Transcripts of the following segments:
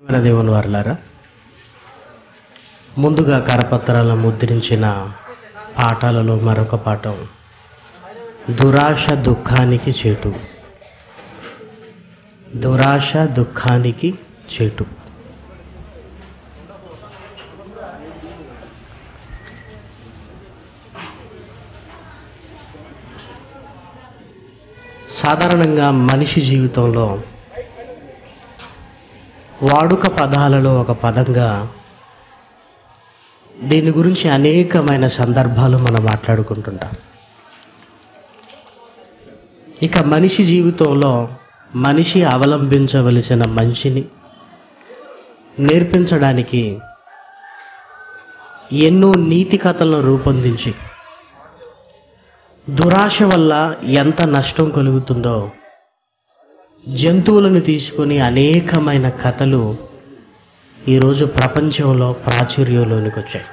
మన దేవుని వారలారా, ముందుగా కరపత్రాలను ముద్రించిన పాఠాలలో మరొక పాఠం దురాశ దుఃఖానికి చేటు. దురాశ దుఃఖానికి చేటు. సాధారణంగా మనిషి జీవితంలో వాడుక పదాలలో ఒక పదంగా దీని గురించి అనేకమైన సందర్భాలు మనం మాట్లాడుకుంటుంటాం. ఇక మనిషి జీవితంలో మనిషి అవలంబించవలసిన మంచిని నేర్పించడానికి ఎన్నో నీతి కథలను రూపొందించి దురాశ వల్ల ఎంత నష్టం కలుగుతుందో జంతువులను తీసుకొని అనేకమైన కథలు ఈరోజు ప్రపంచంలో ప్రాచుర్యంలోనికి వచ్చాయి.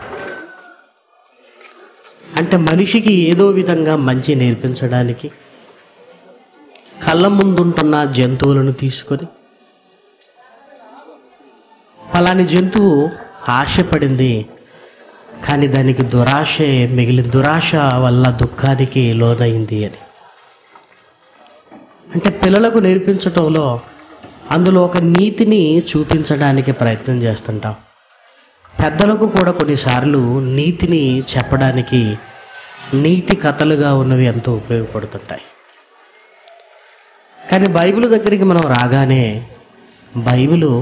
అంటే మనిషికి ఏదో విధంగా మంచి నేర్పించడానికి కళ్ళ ముందుంటున్న జంతువులను తీసుకొని ఫలాని జంతువు ఆశపడింది, కానీ దానికి దురాశే మిగిలిన, దురాశ వల్ల దుఃఖానికి లోనైంది అని. అంటే పిల్లలకు నేర్పించటంలో అందులో ఒక నీతిని చూపించడానికి ప్రయత్నం చేస్తుంటాం. పెద్దలకు కూడా కొన్నిసార్లు నీతిని చెప్పడానికి నీతి కథలుగా ఉన్నవి ఎంతో ఉపయోగపడుతుంటాయి. కానీ బైబిల్ దగ్గరికి మనం రాగానే బైబిలు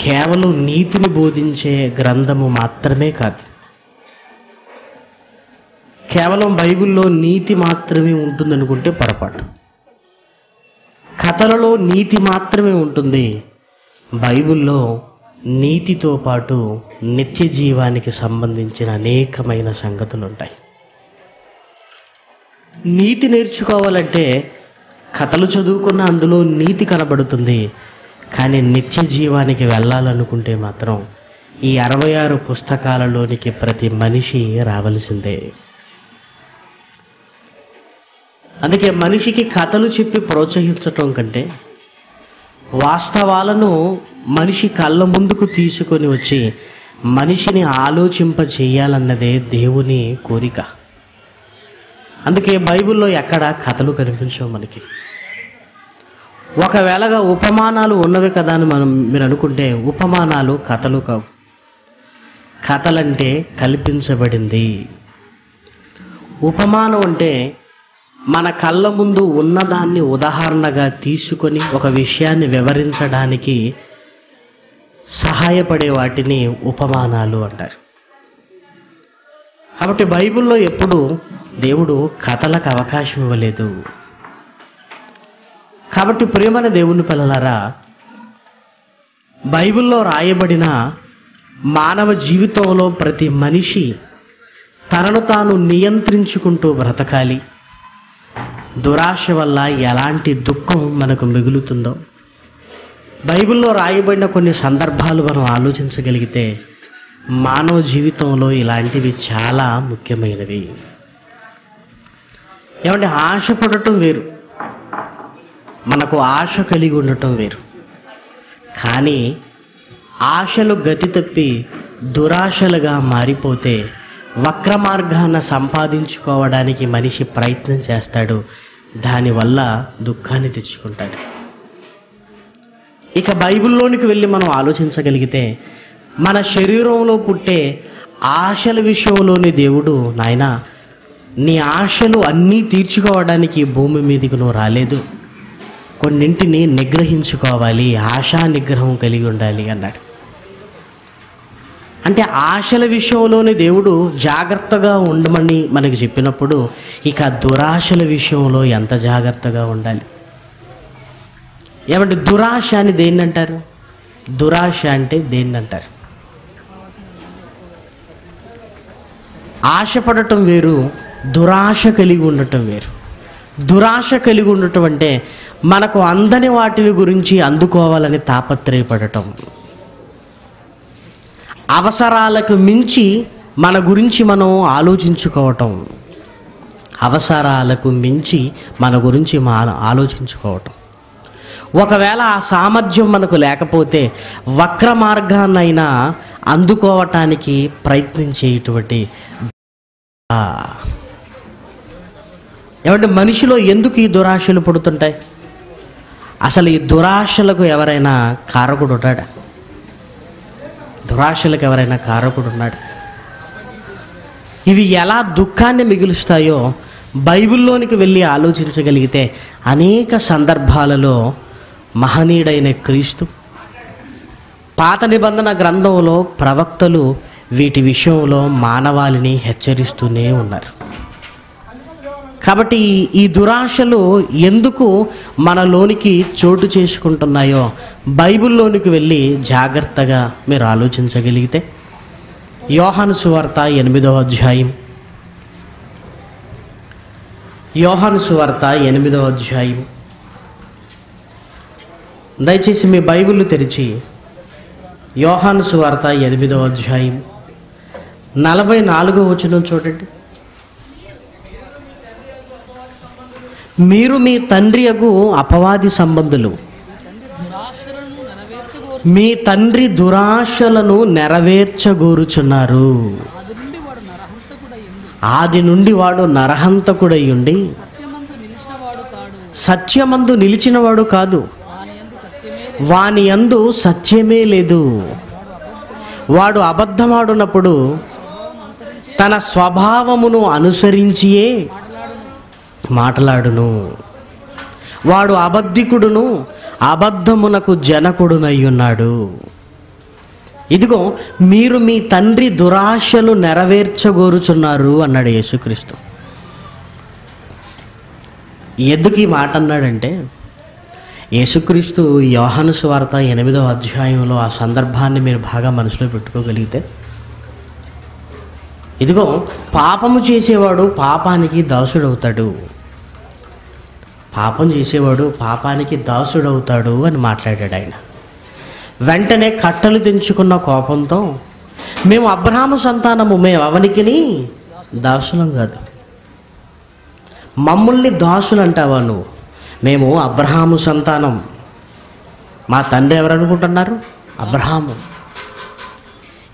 కేవలం నీతిని బోధించే గ్రంథము మాత్రమే కాదు. కేవలం బైబిల్లో నీతి మాత్రమే ఉంటుందనుకుంటే పొరపాటు. కథలలో నీతి మాత్రమే ఉంటుంది. బైబిల్లో నీతితో పాటు నిత్య జీవానికి సంబంధించిన అనేకమైన సంగతులు ఉంటాయి. నీతి నేర్చుకోవాలంటే కథలు చదువుకున్న అందులో నీతి కనబడుతుంది. కానీ నిత్య జీవానికి వెళ్ళాలనుకుంటే మాత్రం ఈ 66 పుస్తకాలలోనికి ప్రతి మనిషి రావలసిందే. అందుకే మనిషికి కథలు చెప్పి ప్రోత్సహించటం కంటే వాస్తవాలను మనిషి కళ్ళ ముందుకు తీసుకొని వచ్చి మనిషిని ఆలోచింప చేయాలన్నదే దేవుని కోరిక. అందుకే బైబిల్లో ఎక్కడ కథలు కనిపించవు మనకి. ఒకవేళగా ఉపమానాలు ఉన్నవి కదా అని మీరు అనుకుంటే ఉపమానాలు కథలు కావు. కథలంటే కల్పించబడింది. ఉపమానం అంటే మన కళ్ళ ముందు ఉన్నదాన్ని ఉదాహరణగా తీసుకొని ఒక విషయాన్ని వివరించడానికి సహాయపడే వాటిని ఉపమానాలు అంటారు. కాబట్టి బైబిల్లో ఎప్పుడు దేవుడు కథలకు అవకాశం ఇవ్వలేదు. కాబట్టి ప్రియమైన దేవుని పిల్లలారా, బైబిల్లో రాయబడిన మానవ జీవితంలో ప్రతి మనిషి తనను తాను నియంత్రించుకుంటూ బ్రతకాలి. దురాశ వల్ల ఎలాంటి దుఃఖం మనకు మిగులుతుందో బైబిల్లో రాయబడిన కొన్ని సందర్భాలు మనం ఆలోచించగలిగితే మానవ జీవితంలో ఇలాంటివి చాలా ముఖ్యమైనవి. ఏమంటే ఆశపడటం వేరు, మనకు ఆశ కలిగి ఉండటం వేరు. కానీ ఆశలు గతి తప్పి దురాశలుగా మారిపోతే వక్ర మార్గాన సంపాదించుకోవడానికి మనిషి ప్రయత్నం చేస్తాడు. దానివల్ల దుఃఖాన్ని తెచ్చుకుంటాడు. ఇక బైబిల్లోనికి వెళ్ళి మనం ఆలోచించగలిగితే మన శరీరంలో పుట్టే ఆశల విషయంలోని దేవుడు, నాయనా నీ ఆశలు అన్నీ తీర్చుకోవడానికి భూమి మీదకి నువ్వు రాలేదు, కొన్నింటిని నిగ్రహించుకోవాలి, ఆశా నిగ్రహం కలిగి ఉండాలి అన్నాడు. అంటే ఆశల విషయంలోని దేవుడు జాగ్రత్తగా ఉండమని మనకి చెప్పినప్పుడు ఇక దురాశల విషయంలో ఎంత జాగ్రత్తగా ఉండాలి. ఏమంటే దురాశ అని దేన్ని అంటారు? దురాశ అంటే దేన్ని అంటారు? ఆశపడటం వేరు, దురాశ కలిగి ఉండటం వేరు. దురాశ కలిగి ఉండటం అంటే మనకు అందని వాటిని గురించి అందుకోవాలని తాపత్రయపడటం, అవసరాలకు మించి మన గురించి మనం ఆలోచించుకోవటం, అవసరాలకు మించి మన గురించి ఆలోచించుకోవటం. ఒకవేళ ఆ సామర్థ్యం మనకు లేకపోతే వక్ర మార్గాన్నైనా అందుకోవటానికి ప్రయత్నించేటువంటి ఏమంటే మనిషిలో ఎందుకు ఈ దురాశలు పుడుతుంటాయి? అసలు ఈ దురాశలకు ఎవరైనా కారకుడు ఉన్నాడా? దురాశలకు ఎవరైనా కారకుడు ఉన్నాడు? ఇవి ఎలా దుఃఖాన్ని మిగులుస్తాయో బైబిల్లోనికి వెళ్ళి ఆలోచించగలిగితే అనేక సందర్భాలలో మహనీయుడైన క్రీస్తు, పాత నిబంధన గ్రంథంలో ప్రవక్తలు వీటి విషయంలో మానవాళిని హెచ్చరిస్తూనే ఉన్నారు. కాబట్టి ఈ దురాశలు ఎందుకు మనలోనికి చోటు చేసుకుంటున్నాయో బైబిల్లోనికి వెళ్ళి జాగ్రత్తగా మీరు ఆలోచించగలిగితే, యోహాను సువార్త 8వ అధ్యాయం, యోహాను సువార్త 8వ అధ్యాయం. దయచేసి మీ బైబిల్ తెరిచి యోహాను సువార్త 8వ అధ్యాయం 44వ వచనం చూడండి. మీరు మీ తండ్రి యగు అపవాది సంబంధులు, మీ తండ్రి దురాశలను నెరవేర్చగోరుచున్నారు. ఆది నుండి వాడు నరహంతకుడై ఉండి సత్యమందు నిలిచినవాడు కాదు, వాని యందు సత్యమే లేదు. వాడు అబద్ధమాడునప్పుడు తన స్వభావమును అనుసరించియే మాట్లాడును. వాడు అబద్ధికుడును అబద్ధమునకు జనకుడునై ఉన్నాడు. ఇదిగో మీరు మీ తండ్రి దురాశలు నెరవేర్చగోరుచున్నారు అన్నాడు యేసుక్రీస్తు. ఎందుకు ఈ మాట అన్నాడంటే, యేసుక్రీస్తు యోహాను సువార్త 8వ అధ్యాయంలో ఆ సందర్భాన్ని మీరు బాగా మనసులో పెట్టుకోగలిగితే, ఇదిగో పాపము చేసేవాడు పాపానికి దాసుడవుతాడు, పాపం చేసేవాడు పాపానికి దాసుడవుతాడు అని మాట్లాడాడు ఆయన. వెంటనే కట్టలు తెంచుకున్న కోపంతో, మేము అబ్రహాము సంతానము, మేము అవనికిని దాసులం కాదు, మమ్మల్ని దాసులు అంటావా నువ్వు? మేము అబ్రహాము సంతానం. మా తండ్రి ఎవరు అనుకుంటున్నారు? అబ్రహాము.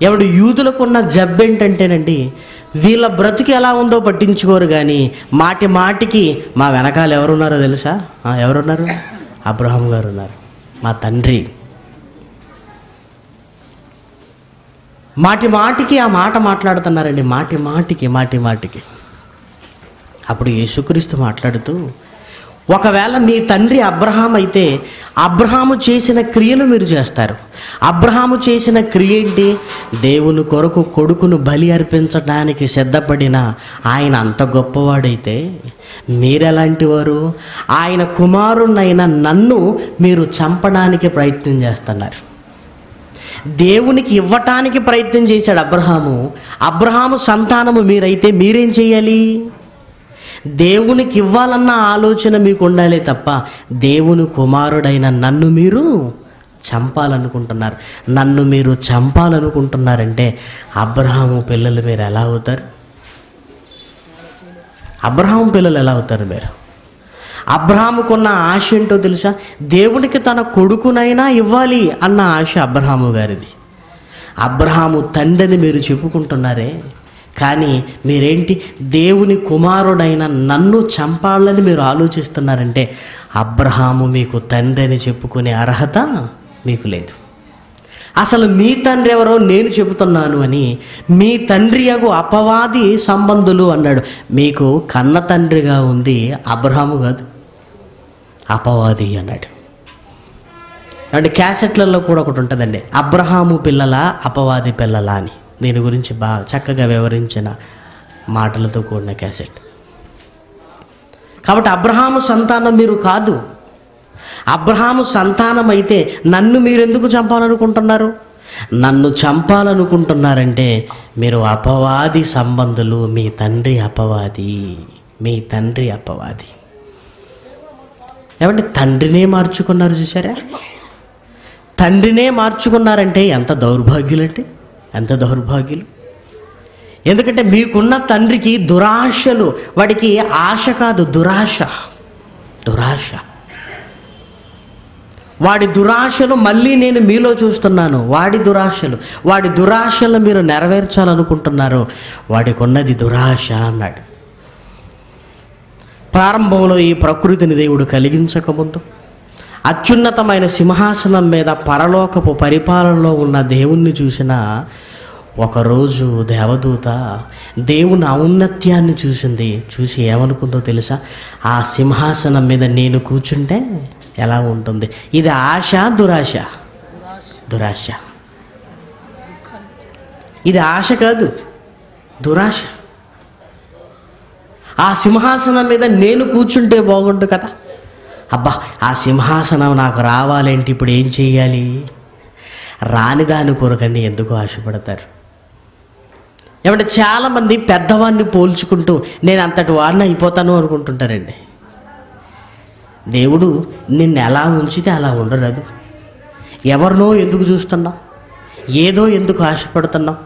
ఎవడు యూదులకున్న జబ్బు ఏంటంటేనండి, వీళ్ళ బ్రతుకు ఎలా ఉందో పట్టించుకోరు, కానీ మాటి మాటికి మా వెనకాల ఎవరున్నారో తెలుసా? ఎవరున్నారు? అబ్రహాం గారు ఉన్నారు, మా తండ్రి. మాటి మాటికి ఆ మాట మాట్లాడుతున్నారండి, మాటి మాటికి. అప్పుడు యేసుక్రీస్తు మాట్లాడుతూ, ఒకవేళ మీ తండ్రి అబ్రహాం అయితే అబ్రహాము చేసిన క్రియలు మీరు చేస్తారు. అబ్రహాము చేసిన క్రియ ఏంటి? దేవుని కొరకు కొడుకును బలి అర్పించడానికి సిద్ధపడిన ఆయన అంత గొప్పవాడైతే మీరెలాంటి వారు? ఆయన కుమారుణ్ణైన నన్ను మీరు చంపడానికి ప్రయత్నం చేస్తున్నారు. దేవునికి ఇవ్వటానికి ప్రయత్నం చేశాడు అబ్రహాము సంతానము మీరైతే మీరేం చేయాలి? దేవునికి ఇవ్వాలన్న ఆలోచన మీకు ఉండాలి తప్ప దేవుని కుమారుడైన నన్ను మీరు చంపాలనుకుంటున్నారు. నన్ను మీరు చంపాలనుకుంటున్నారంటే అబ్రహాము పిల్లలు మీరు ఎలా అవుతారు? అబ్రహాము పిల్లలు ఎలా అవుతారు మీరు? అబ్రహాముకున్న ఆశ ఏంటో తెలుసా? దేవునికి తన కొడుకునైనా ఇవ్వాలి అన్న ఆశ అబ్రహాము గారిది. అబ్రహాము తండ్రిని మీరు చెప్పుకుంటున్నారే, కానీ మీరేంటి దేవుని కుమారుడైన నన్ను చంపాలని మీరు ఆలోచిస్తున్నారంటే అబ్రహాము మీకు తండ్రి అని చెప్పుకునే అర్హత మీకు లేదు. అసలు మీ తండ్రి ఎవరో నేను చెబుతున్నాను అని మీ తండ్రి యగు అపవాది సంబంధులు అన్నాడు. మీకు కన్న తండ్రిగా ఉంది అబ్రహాము కాదు, అపవాది అన్నాడు. అంటే క్యాసెట్లలో కూడా ఒకటి ఉంటుందండి, అబ్రహాము పిల్లల అపవాది పిల్లల అని. దీని గురించి బాగా చక్కగా వివరించిన మాటలతో కూడిన క్యాసెట్. కాబట్టి అబ్రహాము సంతానం మీరు కాదు. అబ్రహాము సంతానం అయితే నన్ను మీరు ఎందుకు చంపాలనుకుంటున్నారు? నన్ను చంపాలనుకుంటున్నారంటే మీరు అపవాది సంబంధులు. మీ తండ్రి అపవాది. ఏమంటే తండ్రినే మార్చుకున్నారు, చూసారా? తండ్రినే మార్చుకున్నారంటే ఎంత దౌర్భాగ్యులంటే, ఎంత దౌర్భాగ్యులు. ఎందుకంటే మీకున్న తండ్రికి దురాశలు, వాడికి ఆశ కాదు దురాశ. వాడి దురాశలు మళ్ళీ నేను మీలో చూస్తున్నాను. వాడి దురాశలు మీరు నెరవేర్చాలనుకుంటున్నారు. వాడికి ఉన్నది దురాశ అన్నాడు. ప్రారంభంలో ఈ ప్రకృతిని దేవుడు కలిగించకముందు అత్యున్నతమైన సింహాసనం మీద పరలోకపు పరిపాలనలో ఉన్న దేవుణ్ణి చూసిన ఒకరోజు దేవదూత దేవుని ఔన్నత్యాన్ని చూసింది. చూసి ఏమనుకుందో తెలుసా? ఆ సింహాసనం మీద నేను కూర్చుంటే ఎలా ఉంటుంది? ఇది ఆశ, దురాశ? దురాశ. ఇది ఆశ కాదు, దురాశ. ఆ సింహాసనం మీద నేను కూర్చుంటే బాగుండు కదా. అబ్బా, ఆ సింహాసనం నాకు రావాలంటే ఇప్పుడు ఏం చెయ్యాలి? రాని దాని కొరకని ఎందుకు ఆశపడతారు? ఏమంటే చాలామంది పెద్దవాడిని పోల్చుకుంటూ నేను అంతటి వాడిని అయిపోతాను అనుకుంటుంటారండి. దేవుడు నిన్ను ఎలా ఉంచితే అలా ఉండరాదు. ఎవరినో ఎందుకు చూస్తున్నావు? ఏదో ఎందుకు ఆశపడుతున్నావు?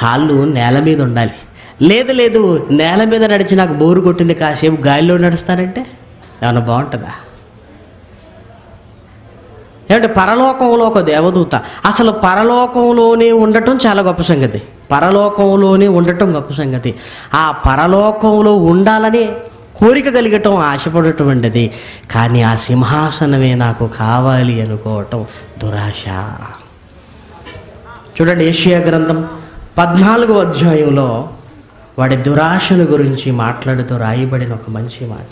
కాళ్ళు నేల మీద ఉండాలి. లేదు నేల మీద నడిచి నాకు బోరు కొట్టింది, కాసేపు గాలిలో నడుస్తానంటే ఏమన్నా బాగుంటుందా? ఏమంటే పరలోకంలో ఒక దేవదూత, అసలు పరలోకంలోనే ఉండటం చాలా గొప్ప సంగతి. పరలోకంలోనే ఉండటం గొప్ప సంగతి. ఆ పరలోకంలో ఉండాలని కోరిక కలిగటం, ఆశపడటం వంటిది. కానీ ఆ సింహాసనమే నాకు కావాలి అనుకోవటం దురాశ. చూడండి, యెషయా గ్రంథం 14వ అధ్యాయంలో వాడి దురాశను గురించి మాట్లాడుతూ రాయబడిన ఒక మంచి మాట.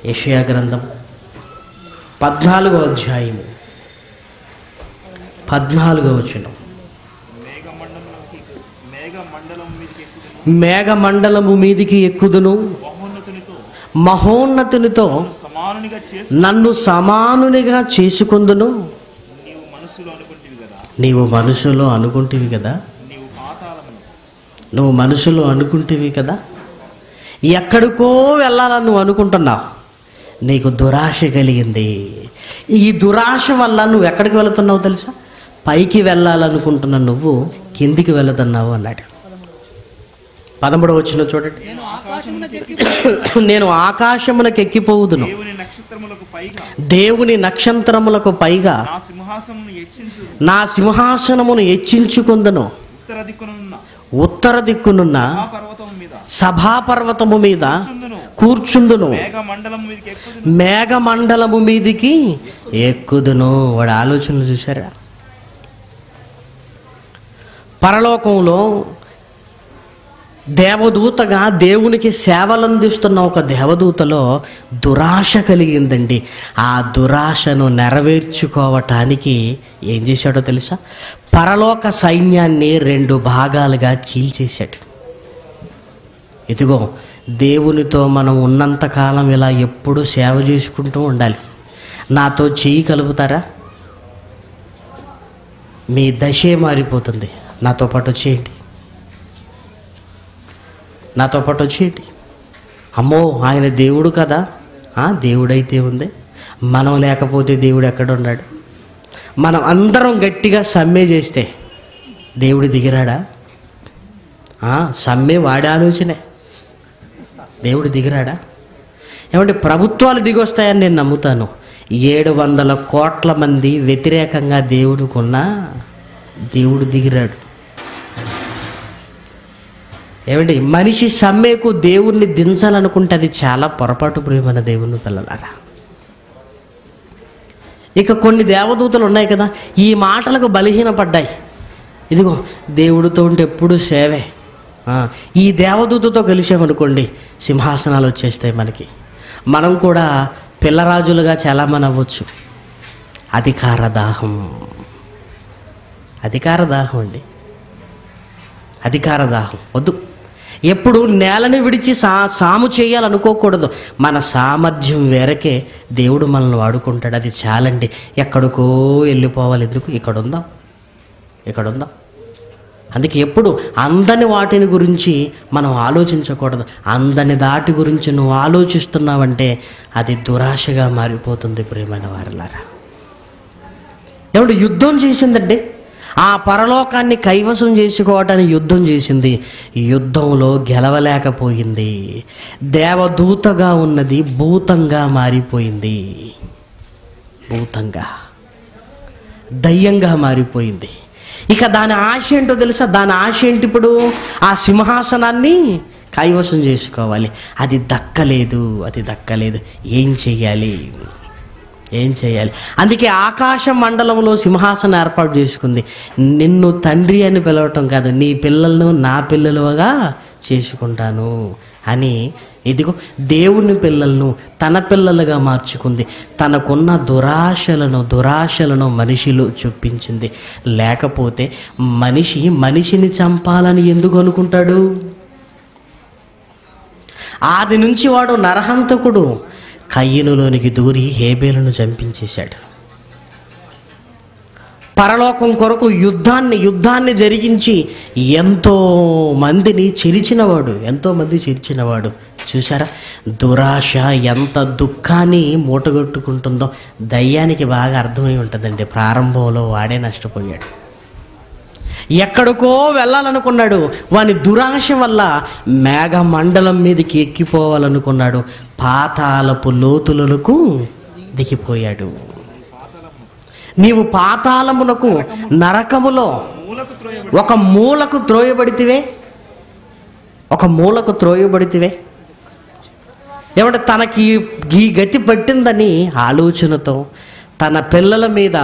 యెషయా గ్రంథం 14వ అధ్యాయము 14వ వచనం. మేఘమండలము మీదికి ఎక్కుదును, మహోన్నతునితో నన్ను సమానునిగా చేసుకుందును. నీవు మనసులో అనుకుంటివి కదా, నువ్వు మనసులో అనుకుంటేవి కదా, ఎక్కడికో వెళ్ళాలని నువ్వు అనుకుంటున్నావు. నీకు దురాశ కలిగింది. ఈ దురాశ వల్ల నువ్వు ఎక్కడికి వెళుతున్నావు తెలుసా? పైకి వెళ్ళాలనుకుంటున్న నువ్వు కిందికి వెళుతున్నావు అన్నాడు. 13వ వచనం చూడండి. నేను ఆకాశమునకు ఎక్కిపోవుదును, దేవుని నక్షత్రములకు పైగా నా సింహాసనమును హెచ్చించుకుందును. ఉత్తర దిక్కునున్న సభాపర్వతము మీద కూర్చుందును, మేఘమండలము మీదికి ఎక్కుదును. వాడి ఆలోచనలు చూసారా? పరలోకంలో దేవదూతగా దేవునికి సేవలందిస్తున్న ఒక దేవదూతలో దురాశ కలిగిందండి. ఆ దురాశను నెరవేర్చుకోవటానికి ఏం చేశాడో తెలుసా? పరలోక సైన్యాన్ని 2 భాగాలుగా చీల్చేశాడు. ఇదిగో, దేవునితో మనం ఉన్నంతకాలం ఇలా ఎప్పుడూ సేవ చేసుకుంటూ ఉండాలి. నాతో చెయ్యి కలుపుతారా? మీ దశే మారిపోతుంది. నాతో పాటు వచ్చేయండి, నాతో పాటు వచ్చేయండి. అమ్మో, ఆయన దేవుడు కదా. దేవుడైతే ఉంది, మనం లేకపోతే దేవుడు ఎక్కడ ఉన్నాడు? మనం అందరం గట్టిగా సమ్మె చేస్తే దేవుడు దిగిరాడా? సమ్మె వాడి ఆలోచనే, దేవుడు దిగిరాడా? ఏమంటే ప్రభుత్వాలు దిగొస్తాయని నేను నమ్ముతాను. 700 కోట్ల మంది వ్యతిరేకంగా దేవుడికున్నా దేవుడు దిగిరాడు. ఏమండి, మనిషి సమ్మెకు దేవుణ్ణి దించాలనుకుంటే అది చాలా పొరపాటు. ప్రియమైన దేవుని పిల్లలారా, ఇక కొన్ని దేవదూతలు ఉన్నాయి కదా, ఈ మాటలకు బలహీనపడ్డాయి. ఇదిగో, దేవుడితో ఉంటే ఎప్పుడు సేవే. ఈ దేవదూతతో కలిసామనుకోండి, సింహాసనాలు వచ్చేస్తాయి మనకి. మనం కూడా పిల్లరాజులుగా చాలామంది అవ్వచ్చు. అధికార దాహం అండి, అధికార దాహం వద్దు. ఎప్పుడు నేలని విడిచి సాము చేయాలనుకోకూడదు. మన సామర్థ్యం వేరకే దేవుడు మనల్ని వాడుకుంటాడు. అది చాలండి. ఎక్కడికో వెళ్ళిపోవాలి ఎందుకు? ఇక్కడ ఉందాం. అందుకే ఎప్పుడు అందని వాటిని గురించి మనం ఆలోచించకూడదు. అందని దాటి గురించి నువ్వు ఆలోచిస్తున్నావంటే అది దురాశగా మారిపోతుంది. ప్రియమైన వారలారా, ఎవడు యుద్ధం చేసిందండి, ఆ పరలోకాన్ని కైవసం చేసుకోవటానికి యుద్ధం చేసింది. యుద్ధంలో గెలవలేకపోయింది. దేవదూతగా ఉన్నది భూతంగా మారిపోయింది. భూతంగా, దయ్యంగా మారిపోయింది. ఇక దాని ఆశ ఏంటో తెలుసా? దాని ఆశ ఏంటి? ఇప్పుడు ఆ సింహాసనాన్ని కైవసం చేసుకోవాలి. అది దక్కలేదు. ఏం చెయ్యాలి? అందుకే ఆకాశ మండలంలో సింహాసనం ఏర్పాటు చేసుకుంది. నిన్ను తండ్రి అని పిలవటం కాదు, నీ పిల్లలను నా పిల్లలుగా చేసుకుంటాను అని. ఇదిగో దేవుని పిల్లలను తన పిల్లలుగా మార్చుకుంది. తనకున్న దురాశలను మనిషిలో చూపించింది. లేకపోతే మనిషిని చంపాలని ఎందుకు అనుకుంటాడు? ఆది నుంచి వాడు నరహంతకుడు. కయ్యనులోనికి దూరి హేబేలును చంపించేశాడు. పరలోకం కొరకు యుద్ధాన్ని జరిగించి ఎంతో మంది చెరిచినవాడు. చూసారా, దురాశ ఎంత దుఃఖాన్ని మూటగొట్టుకుంటుందో దయ్యానికి బాగా అర్థమై ఉంటుందండి. ప్రారంభంలో వాడే నష్టపోయాడు. ఎక్కడికో వెళ్ళాలనుకున్నాడు. వాని దురాశ వల్ల మేఘమండలం మీదకి ఎక్కిపోవాలనుకున్నాడు. పాతాళపు లోతులకు దిగిపోయాడు. నీవు పాతాళమునకు, నరకములో ఒక మూలకు త్రోయబడితివే. ఏమంటే తనకి ఈ గతి పట్టిందని ఆలోచనతో తన పిల్లల మీద,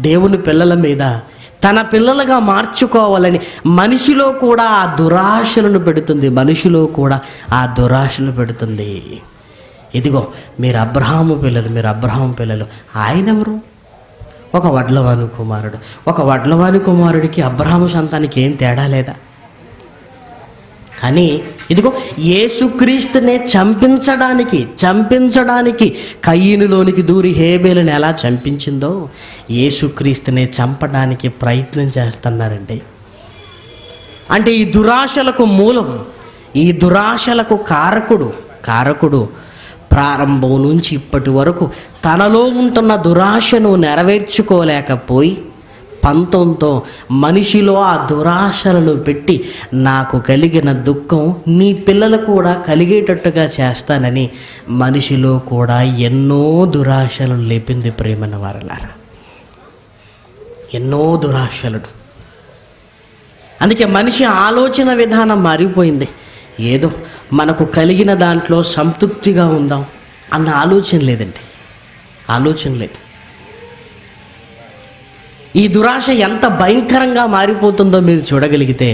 దేవుని పిల్లల మీద, తన పిల్లలుగా మార్చుకోవాలని మనిషిలో కూడా ఆ దురాశలను పెడుతుంది. ఇదిగో మీరు అబ్రహాము పిల్లలు. ఆయన ఎవరు? ఒక వడ్లవాని కుమారుడికి అబ్రహాము సంతానికి ఏం తేడా లేదా? కానీ ఇదిగో యేసుక్రీస్తునే చంపించడానికి కయ్యనులోనికి దూరి హేబేలుని ఎలా చంపించిందో యేసుక్రీస్తునే చంపడానికి ప్రయత్నం చేస్తున్నారండి. అంటే ఈ దురాశలకు మూలం, ఈ దురాశలకు కారకుడు ప్రారంభం నుంచి ఇప్పటి వరకు తనలో ఉంటున్న దురాశను నెరవేర్చుకోలేకపోయి పంతంతో మనిషిలో ఆ దురాశలను పెట్టి నాకు కలిగిన దుఃఖం నీ పిల్లలు కూడా కలిగేటట్టుగా చేస్తానని మనిషిలో కూడా ఎన్నో దురాశలను లేపింది. ప్రేమన వారలారా, ఎన్నో దురాశలు. అందుకే మనిషి ఆలోచన విధానం మారిపోయింది. ఏదో మనకు కలిగిన దాంట్లో సంతృప్తిగా ఉందాం అన్న ఆలోచన లేదు. ఈ దురాశ ఎంత భయంకరంగా మారిపోతుందో మీరు చూడగలిగితే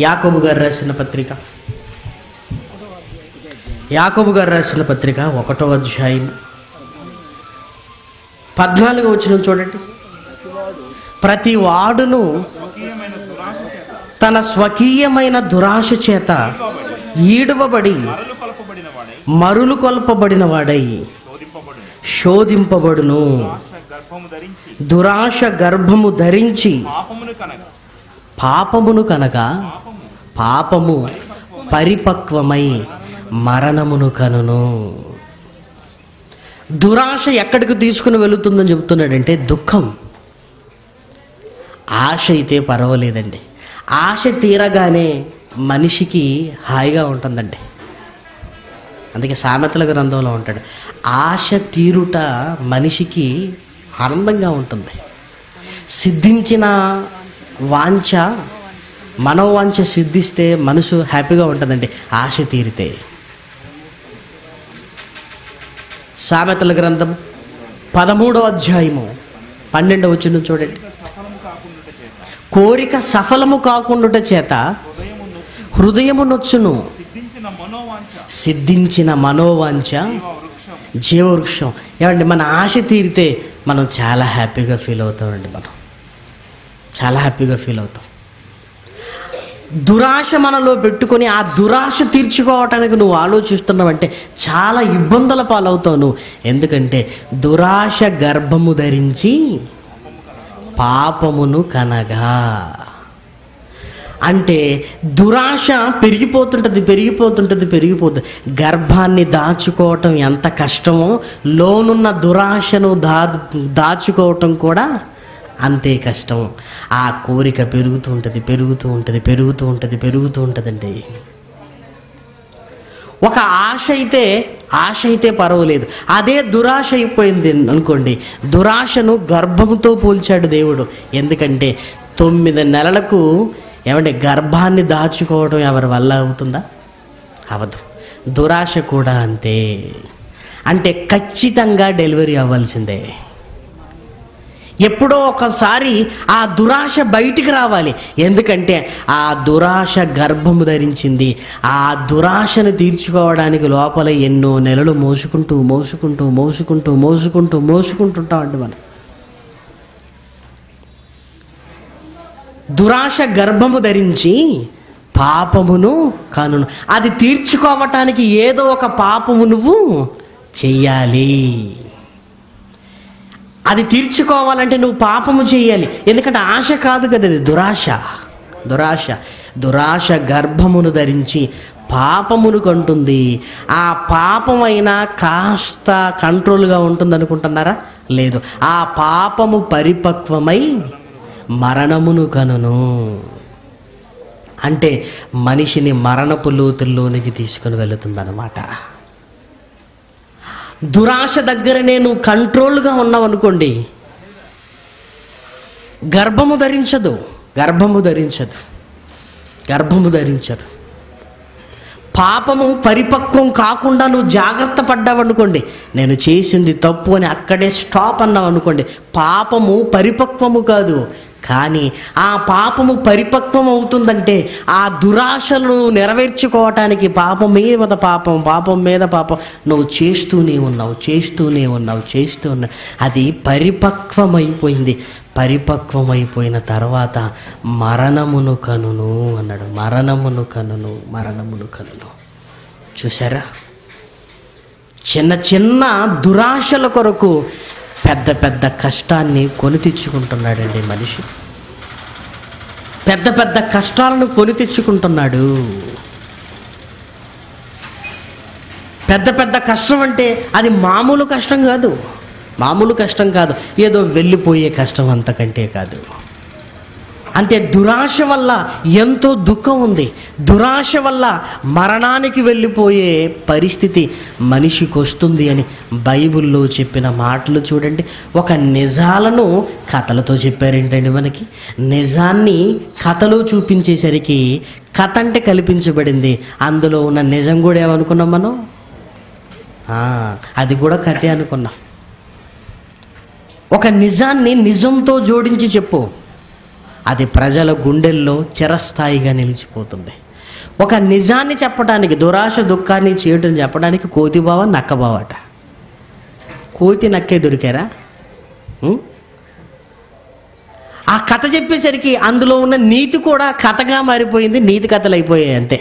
యాకోబు గారు రాసిన పత్రిక 1వ అధ్యాయం 14వ వచనం చూడండి. ప్రతి వాడును తన స్వకీయమైన దురాశ చేత ఈడవబడి మరులు కొల్పబడిన వాడై శోధింపబడును. దురాశ గర్భము ధరించి పాపమును కనగా పాపము పరిపక్వమై మరణమును కనును. దురాశ ఎక్కడికి తీసుకుని వెళుతుందని చెబుతున్నాడంటే దుఃఖం. ఆశ అయితే పర్వాలేదండి. ఆశ తీరగానే మనిషికి హాయిగా ఉంటుందండి. అందుకే సామెతల గ్రంథంలో ఉంటాడు, ఆశ తీరుట మనిషికి ఆనందంగా ఉంటుంది. సిద్ధించిన వాంఛ, మనోవాంఛ సిద్ధిస్తే మనసు హ్యాపీగా ఉంటుందండి ఆశ తీరితే. సామెతల గ్రంథం 13వ అధ్యాయము 12వ వచనం చూడండి. కోరిక సఫలము కాకుండుట చేత హృదయము నొచ్చును, సిద్ధించిన మనోవాంఛ జీవవృక్షం. ఏమండి, మన ఆశ తీరితే మనం చాలా హ్యాపీగా ఫీల్ అవుతామండి. చాలా హ్యాపీగా ఫీల్ అవుతాం. దురాశ మనలో పెట్టుకొని ఆ దురాశ తీర్చుకోవటానికి నువ్వు ఆలోచిస్తున్నావంటే చాలా ఇబ్బందుల పాలవుతావు నువ్వు. ఎందుకంటే దురాశ గర్భము ధరించి పాపమును కనగా, అంటే దురాశ పెరిగిపోతుంటుంది. గర్భాన్ని దాచుకోవటం ఎంత కష్టమో లోనున్న దురాశను దాచుకోవటం కూడా అంతే కష్టం. ఆ కోరిక పెరుగుతూ ఉంటుందండి. ఒక ఆశ అయితే పర్వాలేదు. అదే దురాశ అయిపోయింది అనుకోండి, దురాశను గర్భంతో పోల్చాడు దేవుడు. ఎందుకంటే 9 నెలలకు గర్భాన్ని దాచుకోవడం ఎవరి వల్ల అవుతుందా? అవదు. దురాశ కూడా అంతే. అంటే ఖచ్చితంగా డెలివరీ అవ్వాల్సిందే. ఎప్పుడో ఒకసారి ఆ దురాశ బయటికి రావాలి. ఎందుకంటే ఆ దురాశ గర్భము ధరించింది. ఆ దురాశను తీర్చుకోవడానికి లోపల ఎన్నో నెలలు మోసుకుంటుంటామండి మనం. దురాశ గర్భము ధరించి పాపమును కనును. అది తీర్చుకోవటానికి ఏదో ఒక పాపము నువ్వు చెయ్యాలి. అది తీర్చుకోవాలంటే నువ్వు పాపము చేయాలి. ఎందుకంటే ఆశ కాదు కదా, అది దురాశ గర్భమును ధరించి పాపమును కంటుంది. ఆ పాపమైనా కాస్త కంట్రోల్గా ఉంటుంది అనుకుంటున్నారా? లేదు. ఆ పాపము పరిపక్వమై మరణమును కనును. అంటే మనిషిని మరణపు లోతుల్లోనికి తీసుకుని వెళుతుందన్నమాట. దురాశ దగ్గరనే నువ్వు కంట్రోల్గా ఉన్నావు అనుకోండి, గర్భము ధరించదు. పాపము పరిపక్వం కాకుండా నువ్వు జాగ్రత్త పడ్డావు అనుకోండి, నేను చేసింది తప్పు అని అక్కడే స్టాప్ అన్నావు అనుకోండి, పాపము పరిపక్వము కాదు. కానీ ఆ పాపము పరిపక్వం అవుతుందంటే ఆ దురాశలను నెరవేర్చుకోవటానికి పాపం మీద పాపం నువ్వు చేస్తూనే ఉన్నావు. అది పరిపక్వమైపోయింది. పరిపక్వమైపోయిన తర్వాత మరణమును కనును అన్నాడు. మరణమును కనును. చూసారా? చిన్న దురాశల కొరకు పెద్ద కష్టాన్ని కొని తెచ్చుకుంటున్నాడండి మనిషి. పెద్ద కష్టాలను కొని తెచ్చుకుంటున్నాడు. పెద్ద కష్టం అంటే అది మామూలు కష్టం కాదు. ఏదో వెళ్ళిపోయే కష్టం అంతకంటే కాదు. అంతే. దురాశ వల్ల ఎంతో దుఃఖం ఉంది. దురాశ వల్ల మరణానికి వెళ్ళిపోయే పరిస్థితి మనిషికి వస్తుంది అని బైబిల్లో చెప్పిన మాటలు చూడండి. ఒక నిజాలను కథలతో చెప్పారేంటండి మనకి. నిజాన్ని కథలో చూపించేసరికి కథ అంటే కల్పించబడింది. అందులో ఉన్న నిజం కూడా ఏమనుకున్నాం మనం? అది కూడా కథే అనుకున్నాం. ఒక నిజాన్ని నిజంతో జోడించి చెప్పు, అది ప్రజల గుండెల్లో చిరస్థాయిగా నిలిచిపోతుంది. ఒక నిజాన్ని చెప్పడానికి, దురాశ దుఃఖాన్ని చేయటం చెప్పడానికి కోతిబావ నక్కబావట. కోతి నక్కే దొరికారా? ఆ కథ చెప్పేసరికి అందులో ఉన్న నీతి కూడా కథగా మారిపోయింది. నీతి కథలు అయిపోయాయి అంతే.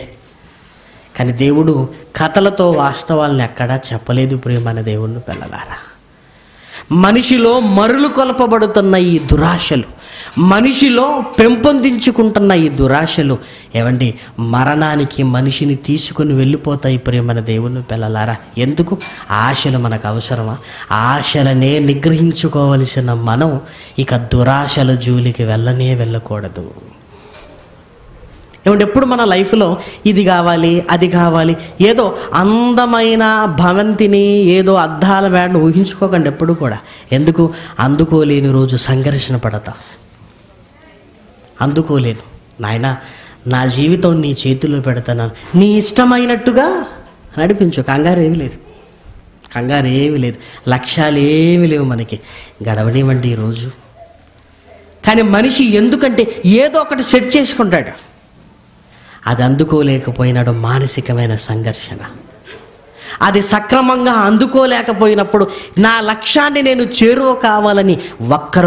కానీ దేవుడు కథలతో వాస్తవాలను ఎక్కడా చెప్పలేదు. ప్రియమైన దేవుని పిల్లలారా, మనిషిలో మరులు కొలపబడుతున్న ఈ దురాశలు, మనిషిలో పెంపొందించుకుంటున్న ఈ దురాశలు మరణానికి మనిషిని తీసుకుని వెళ్ళిపోతాయి. ప్రియమైన దేవుని పిల్లలారా, ఎందుకు? ఆశలు మనకు అవసరమా? ఆశలనే నిగ్రహించుకోవలసిన మనం ఇక దురాశల జోలికి వెళ్ళకూడదు. ఎప్పుడు మన లైఫ్లో ఇది కావాలి, అది కావాలి, ఏదో అందమైన భవంతిని, ఏదో అద్దాల మేడను ఊహించుకోకండి ఎప్పుడు కూడా. ఎందుకు? అందుకోలేని రోజు సంఘర్షణ పడతా. అందుకోలేను నాయనా, నా జీవితం నీ చేతుల్లో పెడతాను, నీ ఇష్టమైనట్టుగా నడిపించు. కంగారు ఏమీ లేదు. లక్ష్యాలు ఏమీ లేవు మనకి. గడవనివ్వండి ఈరోజు. కానీ మనిషి ఎందుకంటే ఏదో ఒకటి సెట్ చేసుకుంటాడు, అది అందుకోలేకపోయినాడు. మానసికమైన సంఘర్షణ. అది సక్రమంగా అందుకోలేకపోయినప్పుడు నా లక్ష్యాన్ని నేను చేరువ కావాలని వక్ర